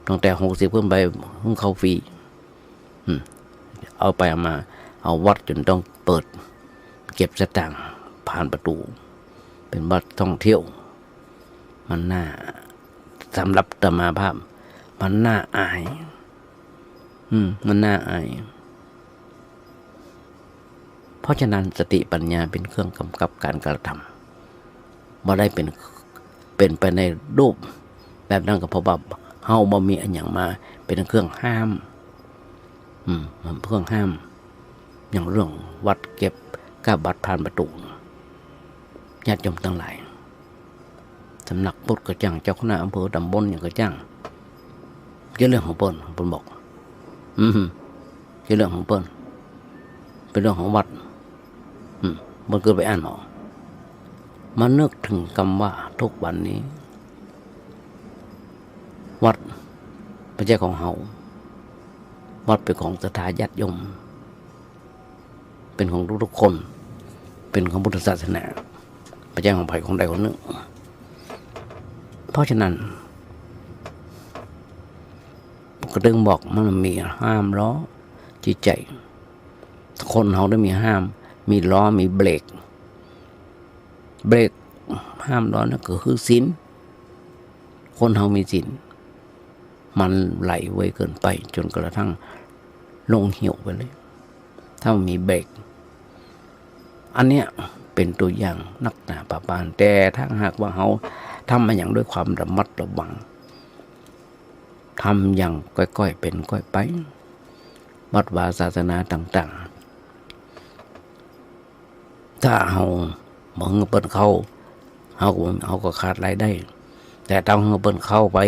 ตั้งแต่60ขึ้นไปเพิ่งเข้าฟรีเอาไปเอามาเอาวัดจนต้องเปิดเก็บสตางค์ผ่านประตูเป็นวัดท่องเที่ยวมันน่าสำหรับอาตมาภาพมันน่าอายมันน่าอายเพราะฉะนั้นสติปัญญาเป็นเครื่องกำกับการกระทำบ่ได้เป็นไปในรูปแบบนั้นก็เพราะว่าเฮาบ่มีอันอย่างมาเป็นเครื่องห้ามเครื่องห้ามอย่างเรื่องวัดเก็บค่าบัตรผ่านประตูญาติโยมทั้งหลายสำนักพุทธก็จ้างเจ้าคณะอำเภอตำบลอย่างก็จ้างเรื่องของเปิ้นบอกเรื่องของเปิ้นเป็นเรื่องของวัดมันเกิดไปอ่านหมอมานึกถึงคำว่าทุกวันนี้วัดไม่ใช่ของเฮาวัดเป็นของศรัทธาญาติโยมเป็นของทุกคนเป็นของพุทธศาสนาไม่ใช่ของใครของใดคนหนึ่งเพราะฉะนั้นก็ดึงบอกมันมีห้ามล้อจิตใจคนเขาได้มีห้ามมีล้อมีเบรกห้ามล้อนั่นก็คือศีลคนเขามีศีลมันไหลไว้เกินไปจนกระทั่งลงเหี่ยวไปเลยถ้ามันมีเบรกอันเนี้ยเป็นตัวอย่างนักหนาปะปานแต่ถ้าหากว่าเขาทำมาอย่างด้วยความระมัดระวังทำอย่างก้อยๆเป็นก้อยไปวัดวาศาสนาต่างๆถ้าเขาเมื่อเปิดเข้าเขาก็ขาดรายได้แต่ถ้าเขาเปิดเข้าไป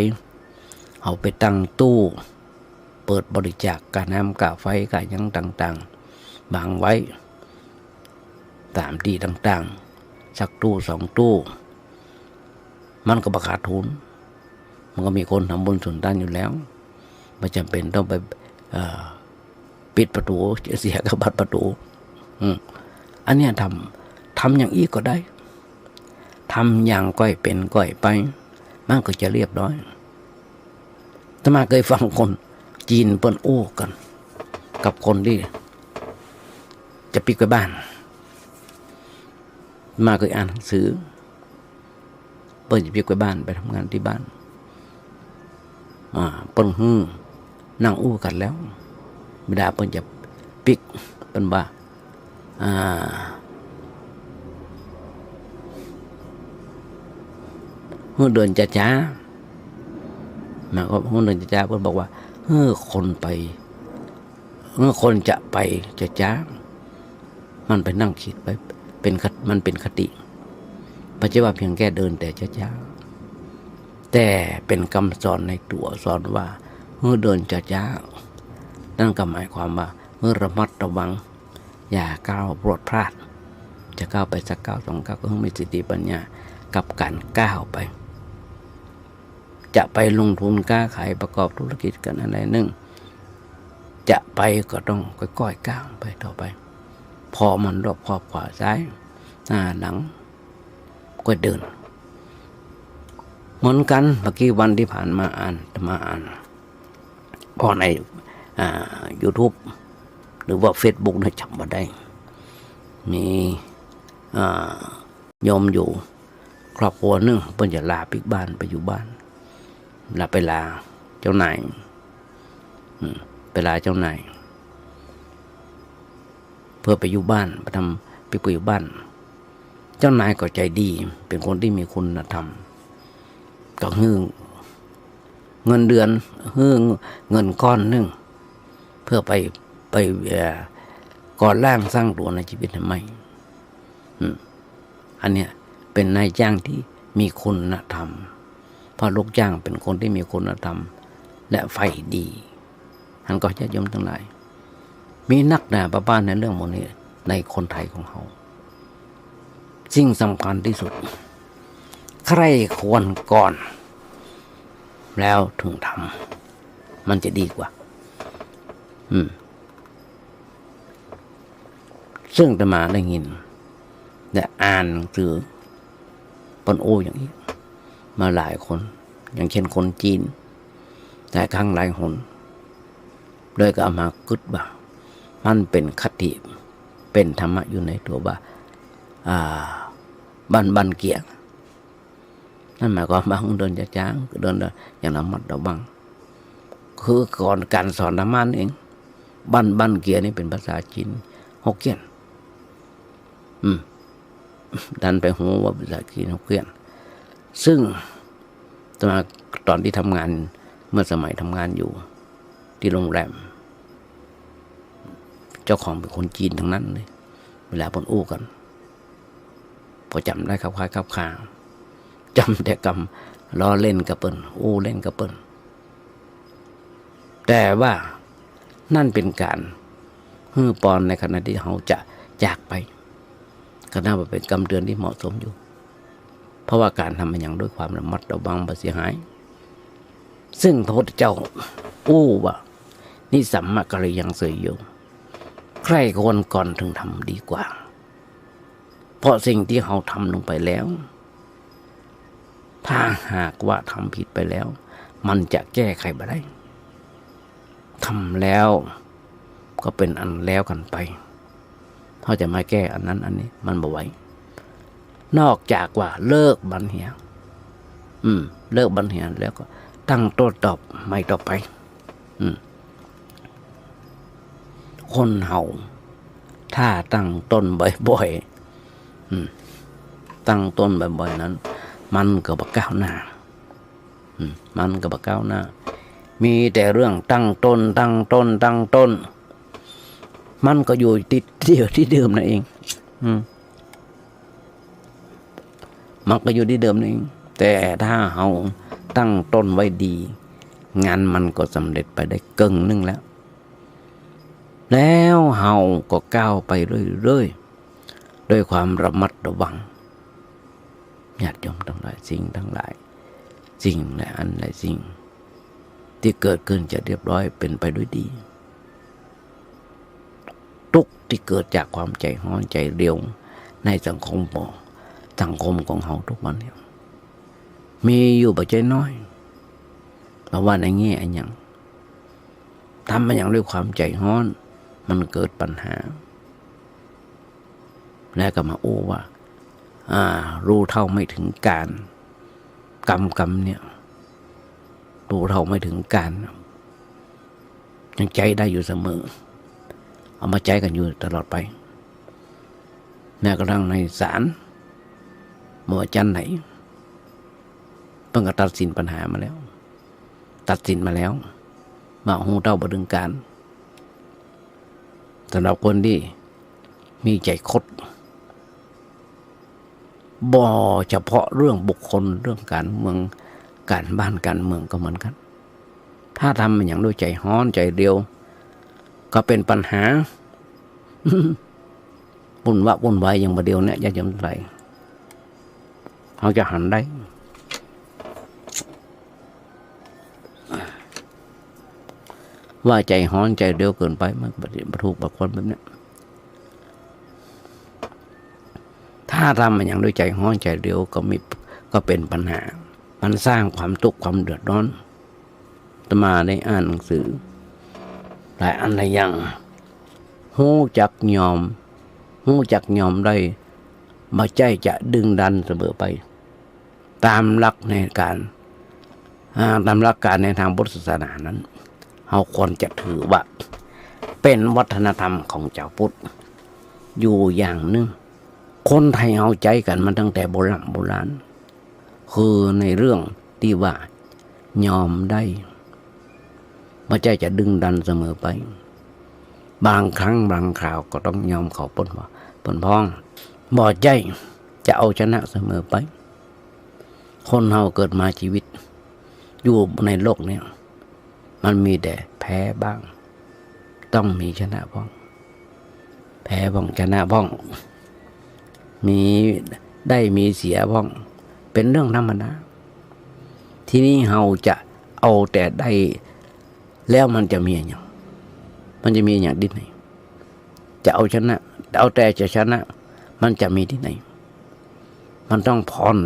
เอาไปตั้งตู้เปิดบริจาคกาน้ำกาไฟกายังต่างๆบางไว้ตามที่ต่างๆสักตู้2 ตู้มันก็ประขาดทุนมันก็มีคนทำบุญส่วนด้านอยู่แล้วไม่จำเป็นต้องไปปิดประตูเสียกับบัตรประตูอันนี้ทำอย่างอีกก็ได้ทำอย่างก้อยเป็นก้อยไปมันก็จะเรียบร้อยถ้ามาเคยฟังคนจีนเปิ้นโอ้กันกับคนที่จะปิดกับบ้านมาเคยอ่านหนังสือเปิ้นจะปิดกับบ้านไปทำงานที่บ้านเปิ้นนั่งอู้กันแล้วไม่ได้เปิ้นจะปิกเปิ้นว่าเดินจ้ามาก็เดินจ้าเปิ้นบอกว่าคนจะไปจ้ามันไปนั่งคิดไปมันเป็นคติไม่ใช่ว่าเพียงแค่เดินแต่จ้าแต่เป็นคำสอนในตัวสอนว่าเดินจ้านั่นก็หมายความว่าระมัดระวังอย่าก้าวพรวดพลาดจะก้าวไปสักก้าว2 ก้าวก็ต้องมีสติปัญญากับการก้าวไปจะไปลงทุนค้าขายประกอบธุรกิจกันอะไรนึงจะไปก็ต้องค่อยๆก้าวไปต่อไปพอมันรอบขวาซ้ายหน้าหลังก็เดินเหมือนกันเมื่อกี้วันที่ผ่านมาอ่านพอในYouTube หรือว่า Facebook นะจำมาได้มีโยมอยู่ครอบครัวนึงเพิ่นจะลาปิกบ้านไปอยู่บ้านไปลาเจ้านายไปลาเจ้านายเพื่อไปอยู่บ้านไปทำไปอยู่บ้านเจ้านายก็ใจดีเป็นคนที่มีคุณธรรมก็เงินเดือนเงินก้อนนึงเพื่อไปก่อร่างสร้างตัวในชีวิตทำไมอันเนี้ยเป็นนายจ้างที่มีคุณธรรมเพราะลูกจ้างเป็นคนที่มีคุณธรรมและใฝ่ดีท่านก็จะยมทั้งหลาย มีนักหนาบ้านในเรื่องหมดนี้ในคนไทยของเขาสิ่งสำคัญที่สุดใครควรก่อน แล้วถึงทำมันจะดีกว่าซึ่งอาตมาได้ยินและอ่านหนังสือปนโออย่างนี้มาหลายคน อย่างเช่นคนจีนแต่ครั้งหลายหนเลยก็เอามากึดบ่ามันเป็นคติเป็นธรรมะอยู่ในตัวบ่าบันเกียรนั่นหมายความว่าเดินช้าๆเดินอย่างระมัดระวังคือก่อนการสอนธรรมะเองบันเกียรนี่เป็นภาษาจีนฮกเกี้ยนดันไปหูว่าภาษาจีนฮกเกี้ยนซึ่งตอนที่ทำงานเมื่อสมัยทำงานอยู่ที่โรงแรมเจ้าของเป็นคนจีนทั้งนั้นเลยเวลาปนอู้กันพอจำได้คล้ายๆคร่าวๆจำแต่กำล้อเล่นกับเปิ้นอู้เล่นกับเปิ้นแต่ว่านั่นเป็นการฮื้อปอนในขณะที่เขาจะจากไปก็น่าจะเป็นกำเดือนที่เหมาะสมอยู่เพราะว่าการทำมันอย่างด้วยความระมัดระวังบ่เสียหายซึ่งพระพุทธเจ้าอู้ว่านิสัมมะกริยังเสยโยใครคนก่อนถึงทำดีกว่าเพราะสิ่งที่เขาทำลงไปแล้วถ้าหากว่าทำผิดไปแล้วมันจะแก้ไขไม่ได้ทำแล้วก็เป็นอันแล้วกันไปเขาจะมาแก้อันนั้นอันนี้มันบ่ไหวนอกจากว่าเลิกบันเหียเลิกบันเหียแล้วก็ตั้งโต้ตอบไม่ต่อไปคนเฮาถ้าตั้งต้นบ่อยๆตั้งต้นบ่อยๆนั้นมันก็บ่ก้าวหน้ามีแต่เรื่องตั้งต้นมันก็อยู่ติดเดียวที่เดิมนั่นเองมันก็อยู่ที่เดิมนั่นเองแต่ถ้าเฮาตั้งต้นไว้ดีงานมันก็สำเร็จไปได้กึ่งนึงแล้วเฮาก็ก้าวไปเรื่อยๆด้วยความระมัดระวังญาติโยมทั้งหลายสิ่งทั้งหลายสิ่งและอันใดสิ่งที่เกิดขึ้นจะเรียบร้อยเป็นไปด้วยดีทุกที่เกิดจากความใจร้อนใจเร็วในสังคมของเฮาทุกวันนี้มีอยู่ปัจจัยน้อยเพราะว่าในแง่อันอย่างทำมาอย่างด้วยความใจร้อนมันเกิดปัญหาแล้วก็มาอู้ว่ารู้เท่าไม่ถึงการกรรมเนี่ยรู้เท่าไม่ถึงการยังใจได้อยู่เสมอเอามาใจกันอยู่ตลอดไปแม้กระทั่งในศาลเมื่อจันไหนเพิ่งก็ตัดสินปัญหามาแล้วว่าหูเต้าบ่ถึงการสำหรับคนที่มีใจคดบ่เฉพาะเรื่องบุคคลเรื่องการเมืองการบ้านการเมืองก็เหมือนกันถ้าทำมันอย่างด้วยใจฮ้อนใจเดียวก็เป็นปัญหาวุ่นวายอย่างประเดียวเนี่ยอย่าจำไรเขาจะหันได้ว่าใจฮ้อนใจเดียวเกินไปมันบรรทุกบางคนแบบนี้ถ้าทำมันอย่างด้วยใจฮ้อนใจเดียวก็เป็นปัญหามันสร้างความทุกข์ความเดือดร้อนอาตมาได้อ่านหนังสือหลายอันหลายอย่างหู้จักยอมได้มาใจจะดึงดันเสมอไปตามหลักในการในทางพุทธศาสนานั้นเราควรจะถือว่าเป็นวัฒนธรรมของเจ้าพุทธอยู่อย่างหนึ่งคนไทยเอาใจกันมาตั้งแต่โบราณคือในเรื่องที่ว่ายอมได้ไม่ใช่จะดึงดันเสมอไปบางครั้งบางคราวก็ต้องยอมเขาปนพ้องบ่ใจจะเอาชนะเสมอไปคนเราเกิดมาชีวิตอยู่ในโลกนี้มันมีแต่แพ้บ้าง ต้องมีชนะบ้องแพ้บ้องชนะบ้องมีได้มีเสียบ้องเป็นเรื่องธรรมดาทีนี้เราจะเอาแต่ได้แล้วมันจะมีอย่างมันจะมีอย่างที่ไหนจะเอาชนะเอาแต่จะชนะมันจะมีที่ไหนมันต้องผ่อน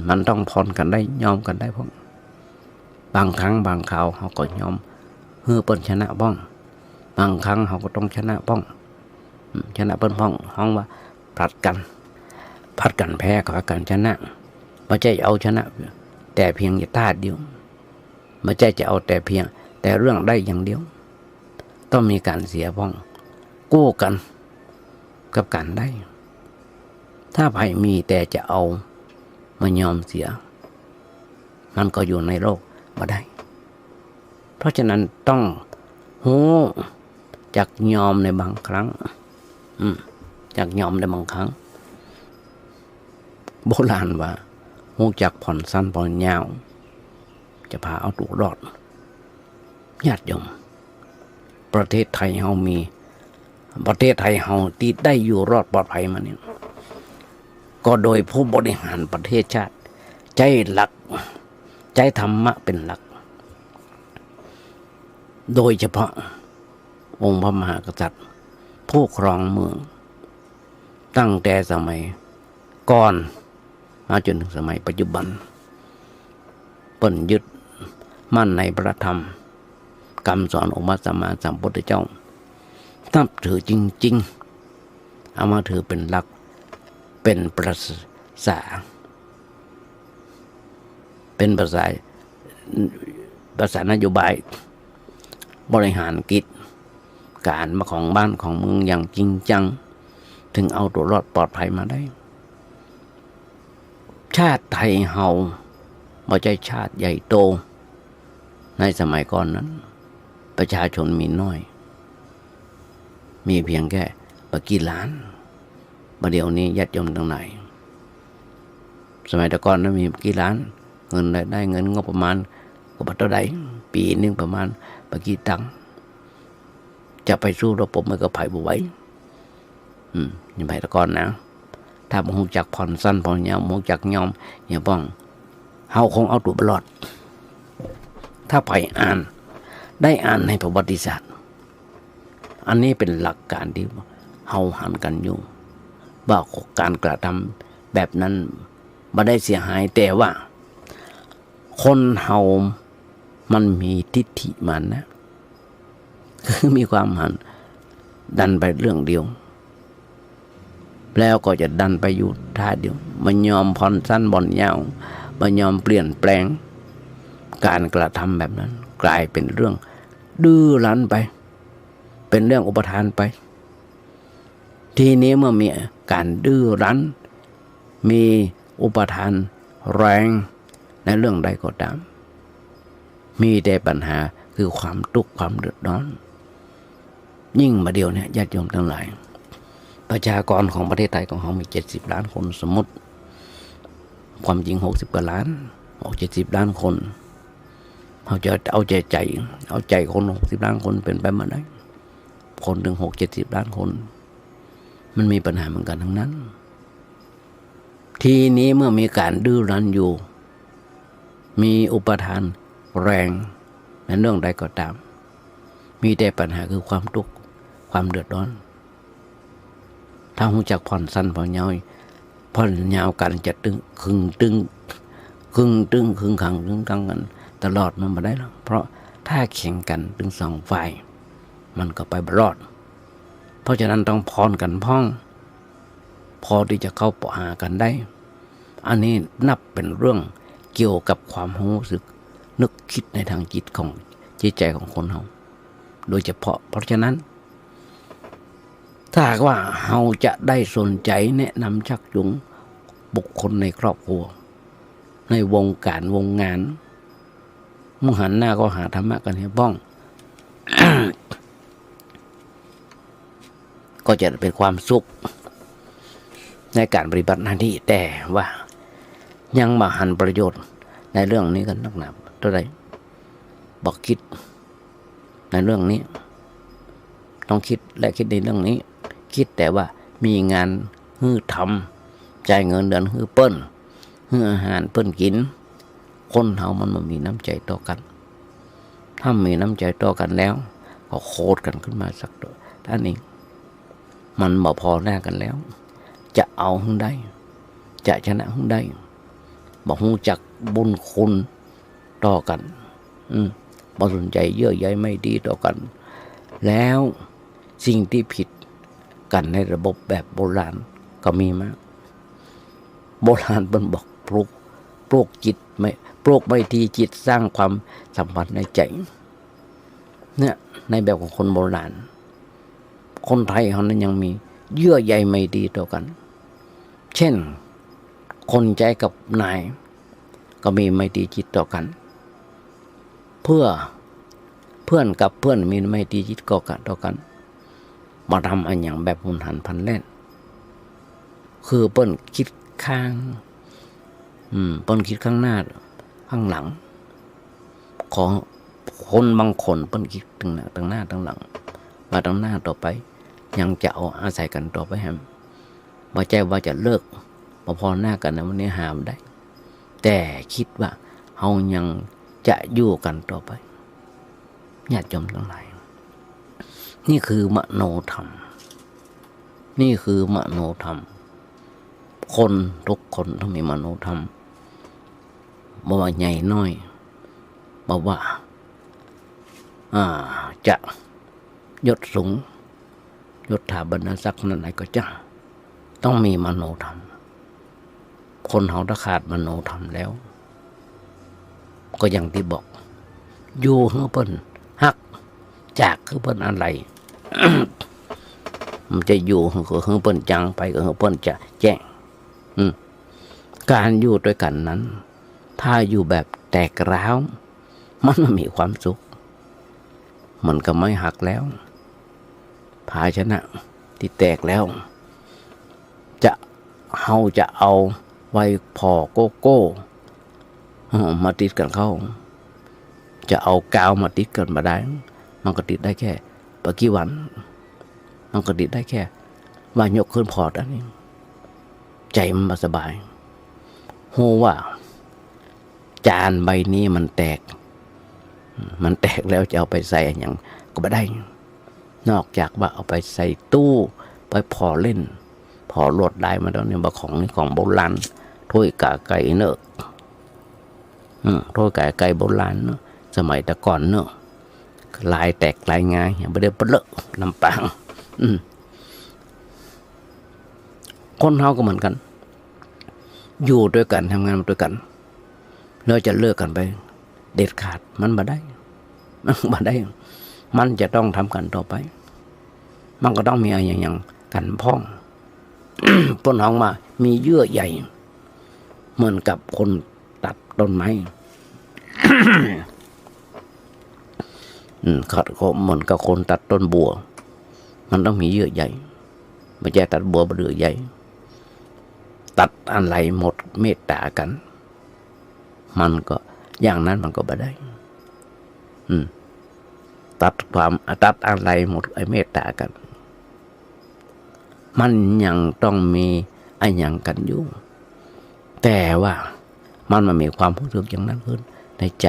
มันต้องผ่อนกันได้ยอมกันได้พ้องบางครั้งบางคราวเขาก็ยอมเพื่อเปิ้นชนะบ้องบางครั้งเขาก็ต้องชนะบ้องชนะเปิ้นบ้องห้องว่าผลัดกันแพ้กับกันชนะไม่ใช่เอาชนะแต่เพียงอย่าตาเดียวไม่ใช่จะเอาแต่เพียงแต่เรื่องได้อย่างเดียวต้องมีการเสียบ้องกู้กันกับการได้ถ้าไผ่มีแต่จะเอามายอมเสียมันก็อยู่ในโลกมาได้เพราะฉะนั้นต้องหูจักยอมในบางครั้งจักยอมในบางครั้งโบราณว่าหูจักผ่อนสั้นผ่อนยาวจะพาเอาตัวรอดญาติโยมประเทศไทยเฮามีประเทศไทยเฮาที่ได้อยู่รอดปลอดภัยมาเนี่ยก็โดยผู้บริหารประเทศชาติใจหลักใจธรรมะเป็นหลักโดยเฉพาะองค์พระมหากษัตริย์ผู้ครองเมืองตั้งแต่สมัยก่อนมาจนถึงสมัยปัจจุบันเปิ้นยึดมั่นในพระธรรมคำสอนองค์พระสัมมาสัมพุทธเจ้านับถือจริงๆเอามาถือเป็นหลักเป็นภาษานโยบายบริหารกิจการมาของบ้านของเมืองอย่างจริงจังถึงเอาตัวรอดปลอดภัยมาได้ชาติไทยเฮาไม่ใช่ชาติใหญ่โตในสมัยก่อนนั้นประชาชนมีน้อยมีเพียงแค่ประกี่ล้านประเดี๋ยวนี้ญาติโยมทั้งหลายสมัยแต่ก่อนนั้นมีกี่ล้านเงินได้เงินงบประมาณก็บัตรเท่าใดปีนึงประมาณประกี่ตังค์จะไปสู้ระบบมันก็ไผ่บุไหวอย่างไผ่แต่ก่อนนะถ้าบ่ฮู้จักผ่อนสั้นผ่อนยาวบ่ฮู้จักยอมอย่าบ้องเฮาคงเอาตัวบลอดถ้าไผ่ได้อ่านในประวัติศาสตร์อันนี้เป็นหลักการที่เฮาหันกันอยู่ว่าการกระทำแบบนั้นบ่ได้เสียหายแต่ว่าคนเฮามันมีทิฏฐิมันนะคือมีความหันดันไปเรื่องเดียวแล้วก็จะดันไปอยู่ท่าเดียวมันยอมผ่อนสั้นบ่อนยาวมันยอมเปลี่ยนแปลงการกระทำแบบนั้นกลายเป็นเรื่องดื้อรั้นไปเป็นเรื่องอุปทานไปทีนี้เมื่อมีการดื้อรั้นมีอุปทานแรงในเรื่องใดก็ตามมีแต่ปัญหาคือความทุกข์ความเดือดร้อนยิ่งมาเดียวเนี่ยญาติโยมทั้งหลายประชากรของประเทศไทยของเรามี70 ล้านคนสมมติความจริง60 กว่าล้าน70 ล้านคนเขาจะเอาใจคน60 ล้านคนเป็นไปไม่ได้คนถึง70 ล้านคนมันมีปัญหาเหมือนกันทั้งนั้นทีนี้เมื่อมีการดื้อรั้นอยู่มีอุปทานแรงในเรื่องใดก็ตามมีแต่ปัญหาคือความทุกข์ความเดือดร้อนถ้าหูจักผ่อนสั้นผ่อนยาวผ่อนยาวกันจะตึงครึ่งขังกันตลอดมันไม่ได้หรอกเพราะถ้าแข่งกันถึง2 ฝ่ายมันก็ไปบรอดเพราะฉะนั้นต้องผ่อนกันพ้องพอที่จะเข้าปะหากันได้อันนี้นับเป็นเรื่องเกี่ยวกับความรู้สึกนึกคิดในทางจิตของจิตใจของคนเราโดยเฉพาะเพราะฉะนั้นถ้าหากว่าเราจะได้สนใจแนะนำชักจูงบุคคลในครอบครัวในวงการวงงานมุ่งหันหน้าก็หาธรรมะกันให้บ้อง ก็จะเป็นความสุขในการปฏิบัติหน้าที่แต่ว่ายังมาหันประโยชน์ในเรื่องนี้กันนักหนาเท่าไหร่บอกคิดในเรื่องนี้ ต้องคิดและคิดในเรื่องนี้ คิดแต่ว่ามีงานฮื้อทำจ่ายเงินเดือนฮื้อเปิ้นฮื้ออาหารเปิ้นกินคนเฮามันบ่มีน้ำใจต่อกันถ้ามีน้ำใจต่อกันแล้วก็โคตรกันขึ้นมาสักตัวท่านเองมันบ่พอหน้ากันแล้ว จะเอาหึงได้จะชนะหึงได้บ่ฮู้จักบุญคุณต่อกันบ่สนใจเยื่อใยไม่ดีต่อกัน แล้วสิ่งที่ผิดกันในระบบแบบโบราณก็มีมากโบราณมันบอกปลูกจิตไม่ปลูกไม่ทีจิตสร้างความสัมพันธ์ในใจเนี่ยในแบบของคนโบราณคนไทยเขานั้นยังมีเยื่อใยไม่ดีต่อกันเช่นคนใจกับนายก็มีไม่ดีจิตต่อกันเพื่อนกับเพื่อนมีไม่ดีจิตต่อกันมาทำอันอย่างแบบหุนหันพลันแล่นคือเปิ้นคิดข้างเปิ้นคิดข้างหน้าข้างหลังของคนบางคนเปิ้นคิดตั้งหน้าตั้งหลังมาตั้งหน้าต่อไปยังจะเอาอาศัยกันต่อไปแฮมว่าใจว่าจะเลิกมาพอหน้ากันนะวันนี้หามได้ แต่คิดว่าเฮายังจะอยู่กันต่อไปญาติโยมทั้งหลายนี่คือมโนธรรมนี่คือมโนธรรมคนทุกคนต้องมีมโนธรรมบ่ว่าใหญ่น้อยบ่ว่าจะยศสูงยศถาบรรณศักดิ์นั้นไหนก็จะต้องมีมโนธรรมคนเฮาถ้าขาดมโนธรรมแล้วก็อย่างที่บอกอยู่เฮือเพิ่นฮักจากคือเพิ่นอะไร มันจะอยู่เฮือเพิ่นจังไปก็เฮือเพิ่นจะแจ้งการอยู่ด้วยกันนั้นถ้าอยู่แบบแตกร้าวมันไม่มีความสุขมันก็ไม่หักแล้วภาชนะที่แตกแล้วเฮาจะเอาไว้พอโกโก้มาติดกันเข้าจะเอากาวมาติดกันมาได้มันก็ติดได้แค่ปกี่วันมันก็ติดได้แค่ว่ายกขึ้นพอดอันนี้ใจมันสบายโหว่าจานใบนี้มันแตกแล้วจะเอาไปใส่อย่างก็ไม่ได้นอกจากว่าเอาไปใส่ตู้ไปพอเล่นพอลวดได้มาแล้วเนี่ยของโบราณถ้วยกาไก่เนอะถ้วยกาไก่โบราณเนอะสมัยแต่ก่อนเนอะลายแตกลายงายไม่ได้เปลือกลำปางคนเฮาก็เหมือนกันอยู่ด้วยกันทำงานด้วยกันแล้วจะเลิกกันไปเด็ดขาดมันบ่ได้มันจะต้องทำกันต่อไปมันก็ต้องมีอะไรอย่างกันพ้อง ต้นหองมามีเยื่อใหญ่เหมือนกับคนตัดต้นไม้ ขัดเหมือนกับคนตัดต้นบัวมันต้องมีเยื่อใหญ่ไม่ใช่ตัดบัวเบื่อใหญ่ตัดอะไรหมดเมตตากันมันก็อย่างนั้นมันก็บ่ได้ตัดอะไรหมดไอ้เมตตากันมันยังต้องมีไอ้อย่างกันอยู่แต่ว่ามันมีความรู้สึกอย่างนั้นขึ้นในใจ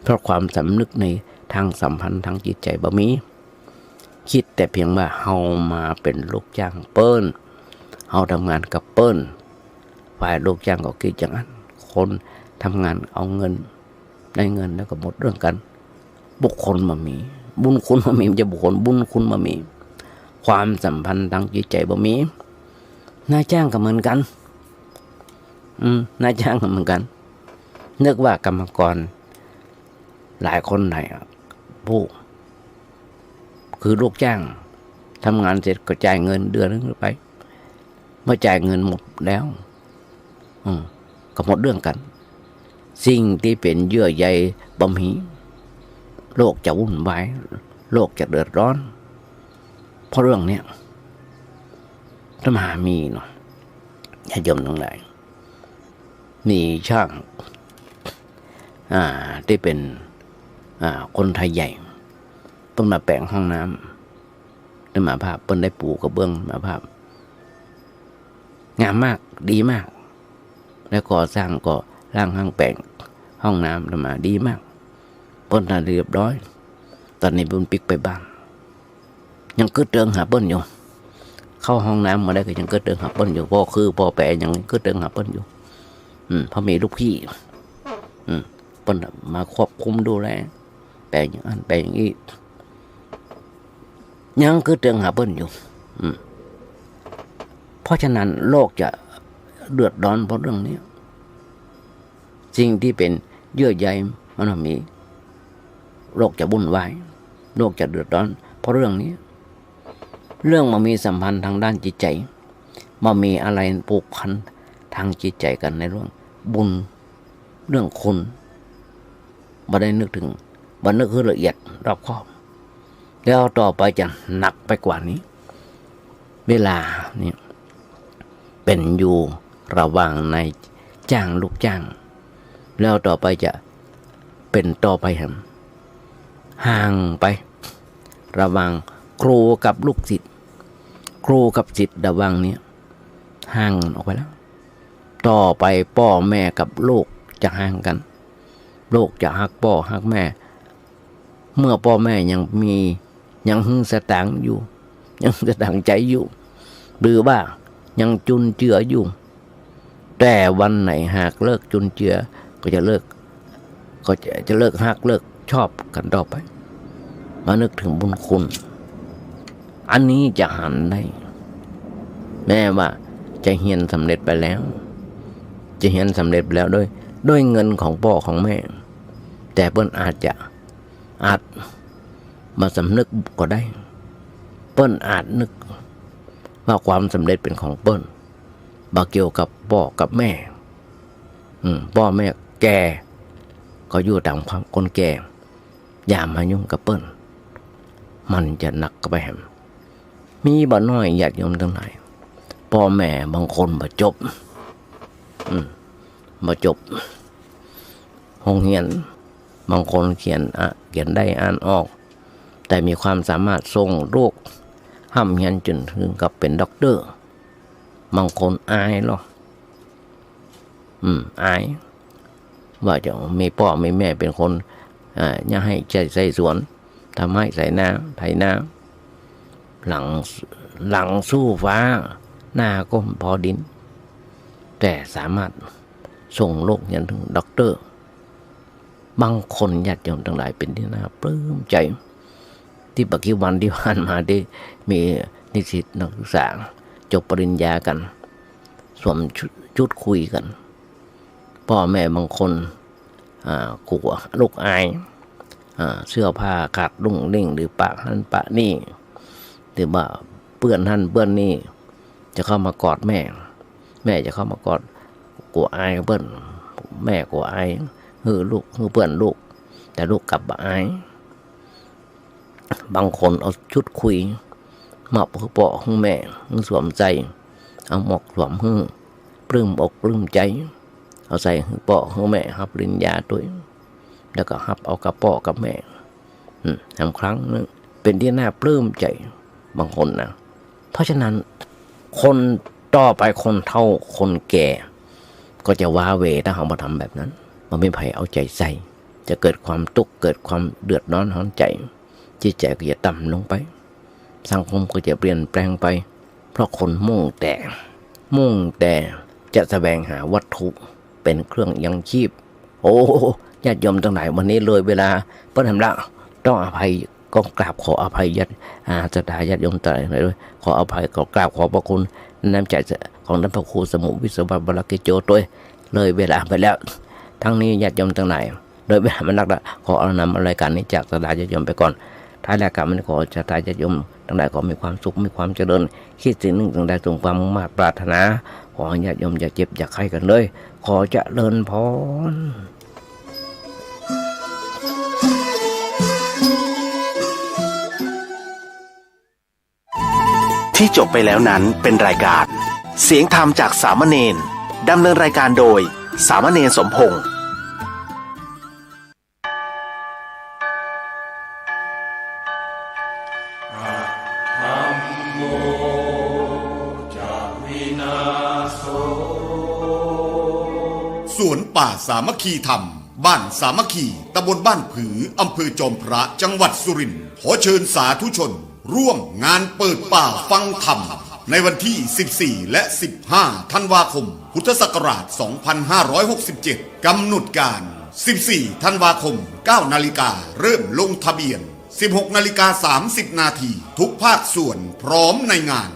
เพราะความสำนึกในทางสัมพันธ์ทางจิตใจบ่มีคิดแต่เพียงว่าเฮามาเป็นลูกจ้างเปิ้นเฮาทำงานกับเปิ้นฝ่ายลูกจ้างก็คิดอย่างนั้นคนทำงานเอาเงินได้เงินแล้วก็หมดเรื่องกันบุคคลบ่มีบุญคุณบ่มีจะบุคคลบุญคุณบ่มีความสัมพันธ์ทางจิตใจบ่มีนายจ้างก็เหมือนกันนายจ้างก็เหมือนกันนึกว่ากรรมกรหลายคนไหนผู้คือลูกจ้างทำงานเสร็จก็จ่ายเงินเดือนนึงไปเมื่อจ่ายเงินหมดแล้วก็หมดเรื่องกันสิ่งที่เป็นเยื่อใยบ่มีโลกจะวุ่นวายโลกจะเดือดร้อนเพราะเรื่องนี้ถ้ามามีเนาะญาติโยมทั้งหลายมีช่างที่เป็นคนไทยใหญ่ เปิ้นมาแปลงห้องน้ำได้มาภาพเปิ้นได้ปูกระเบื้องมาภาพงามมากดีมาก แล้วก่อสร้างก็ร่างห้างแปลงห้องน้ำได้มาดีมากเปิ้นน่ะเรียบร้อย ตอนนี้เปิ้นปิกไปบ้างยังกึดเดิงหาเปิ้นอยู่เข้าห้องน้ำมาได้ก็ยังกึดเดิงหาเปิ้นอยู่พ่อคือพ่อแปรยังกึดเดิงหาเปิ้นอยู่เพราะมีลูกพี่เปิ้นมาควบคุมดูแลแปลอย่างนั้นแปลอย่างนี้ยังกึดเดิงหาเปิ้นอยู่เพราะฉะนั้นโลกจะเดือดร้อนเพราะเรื่องนี้สิ่งที่เป็นเยื่อใยมันมีโลกจะวุ่นวายโลกจะเดือดร้อนเพราะเรื่องนี้เรื่องมันมีสัมพันธ์ทางด้านจิตใจมันมีอะไรผูกพันทางจิตใจกันในเรื่องบุญเรื่องคุณบ่ได้นึกถึงบ่นึกคือละเอียดรอบคอบแล้วต่อไปจะหนักไปกว่านี้เวลานี่เป็นอยู่ระหว่างนายจ้างลูกจ้างแล้วต่อไปจะเป็นต่อไปห่างไประหว่างครูกับลูกศิษย์ครูกับศิษย์ระหว่างนี้ห่างออกไปแล้วต่อไปพ่อแม่กับลูกจะห่างกันลูกจะฮักพ่อฮักแม่เมื่อพ่อแม่ยังหึงสตางค์อยู่ยังสตางค์ใจอยู่หรือว่ายังจุนเจืออยู่แต่วันไหนหากเลิกจุนเจือก็จะเลิกฮักเลิกชอบกันต่อไปมานึกถึงบุญคุณอันนี้จะหันได้แม้ว่าจะเฮียนสำเร็จไปแล้วด้วยเงินของพ่อของแม่แต่เปิ้นอาจมาสำนึกก็ได้เปิ้นอาจนึกว่าความสำเร็จเป็นของเปิ้นบ่เกี่ยวกับพ่อกับแม่พ่อแม่แก่ก็อยู่ตามความคนแก่อย่ามายุ่งกับเปิ้นมันจะหนักไปมีบ่น้อยญาติโยมทั้งหลายพ่อแม่บางคนบ่จบโรงเรียนบางคนเขียนได้อ่านออกแต่มีความสามารถส่งลูกห้ำเรียนจนถึงกับเป็นด็อกเตอร์บางคนอายหรอกอายว่าจะมีพ่อมีแม่เป็นคนอย่าให้ใส่สวนทำให้ใส่นาไถนาหลังสู้ฟ้าหน้าก้มพอดินแต่สามารถส่งลูกเรียนถึงด็อกเตอร์บางคนญาติโยมทั้งหลายเป็นที่น่าปลื้มใจที่ปัจจุบันที่ผ่านมาได้มีนิสิตนักศึกษาจบปริญญากันสวมชุดคุยกันพ่อแม่บางคนกลัวลูกอายเสื้อผ้าขาดรุ่งริ่งหรือปะนั่นปะนี่หรือว่าเปื้อนนั่นเปื้อนนี่จะเข้ามากอดแม่จะเข้ามากอดกลัวอายเปื้อนแม่กลัวอายลูกเปื้อนลูกแต่ลูกกลับบ่อายบางคนเอาชุดคุยมอบให้พ่อให้แม่สวมใจเอาหมอกสวมให้ปลื้มอกปลื้มใจเอาใส่ให้พ่อให้แม่รับปริญญาด้วยแล้วก็รับเอากับพ่อกับแม่ทำครั้งนึงเป็นที่น่าปลื้มใจบางคนนะเพราะฉะนั้นคนต่อไปคนเฒ่าคนแก่ก็จะว้าเหวถ้าเขามาทำแบบนั้นมันไม่ไผ่เอาใจใส่จะเกิดความทุกข์เกิดความเดือดร้อนร้อนใจจิตใจก็จะต่ำลงไปสังคมก็จะเปลี่ยนแปลงไปเพราะคนมุ่งแต่จะแสวงหาวัตถุเป็นเครื่องยังชีพโอ้ญาติโยมทั้งหลายวันนี้เลยเวลาเพิ่นทำละต้องอภัยก็กราบขออภัยญาติศรัทธาญาติโยมทั้งหลายด้วยขออภัยก็กราบขอพระคุณน้ำใจของท่านพระครูสมุวิศวบรกิโจด้วยเลยเวลาไปแล้วทั้งนี้ญาติโยมทั้งหลายโดยเวลามันนักละขอเอานำรายการนี้จากศรัทธาญาติโยมไปก่อนท้ายรายการมันขอศรัทธาญาติโยมทั้งหลายขอมีความสุขมีความเจริญคิดสิ่งหนึ่งสิ่งใดสมความมุ่งมั่นปรารถนาขอญาติโยมอย่าเจ็บอย่าไข้กันเลยขอเจริญพร ที่จบไปแล้วนั้นเป็นรายการเสียงธรรมจากสามเณรดำเนินรายการโดยสามเณรสมพงษ์ สวนป่าสามัคคีธรรม บ้านสามัคคีตำบลบ้านผืออำเภอจอมพระจังหวัดสุรินทร์ขอเชิญสาธุชน ร่วมงานเปิดป่าฟังธรรม ในวันที่ 14 และ 15 ธันวาคม พุทธศักราช 2567 กำหนดการ 14 ธันวาคม 9 นาฬิกาเริ่มลงทะเบียน 16:30 นาทีทุกภาคส่วนพร้อมในงาน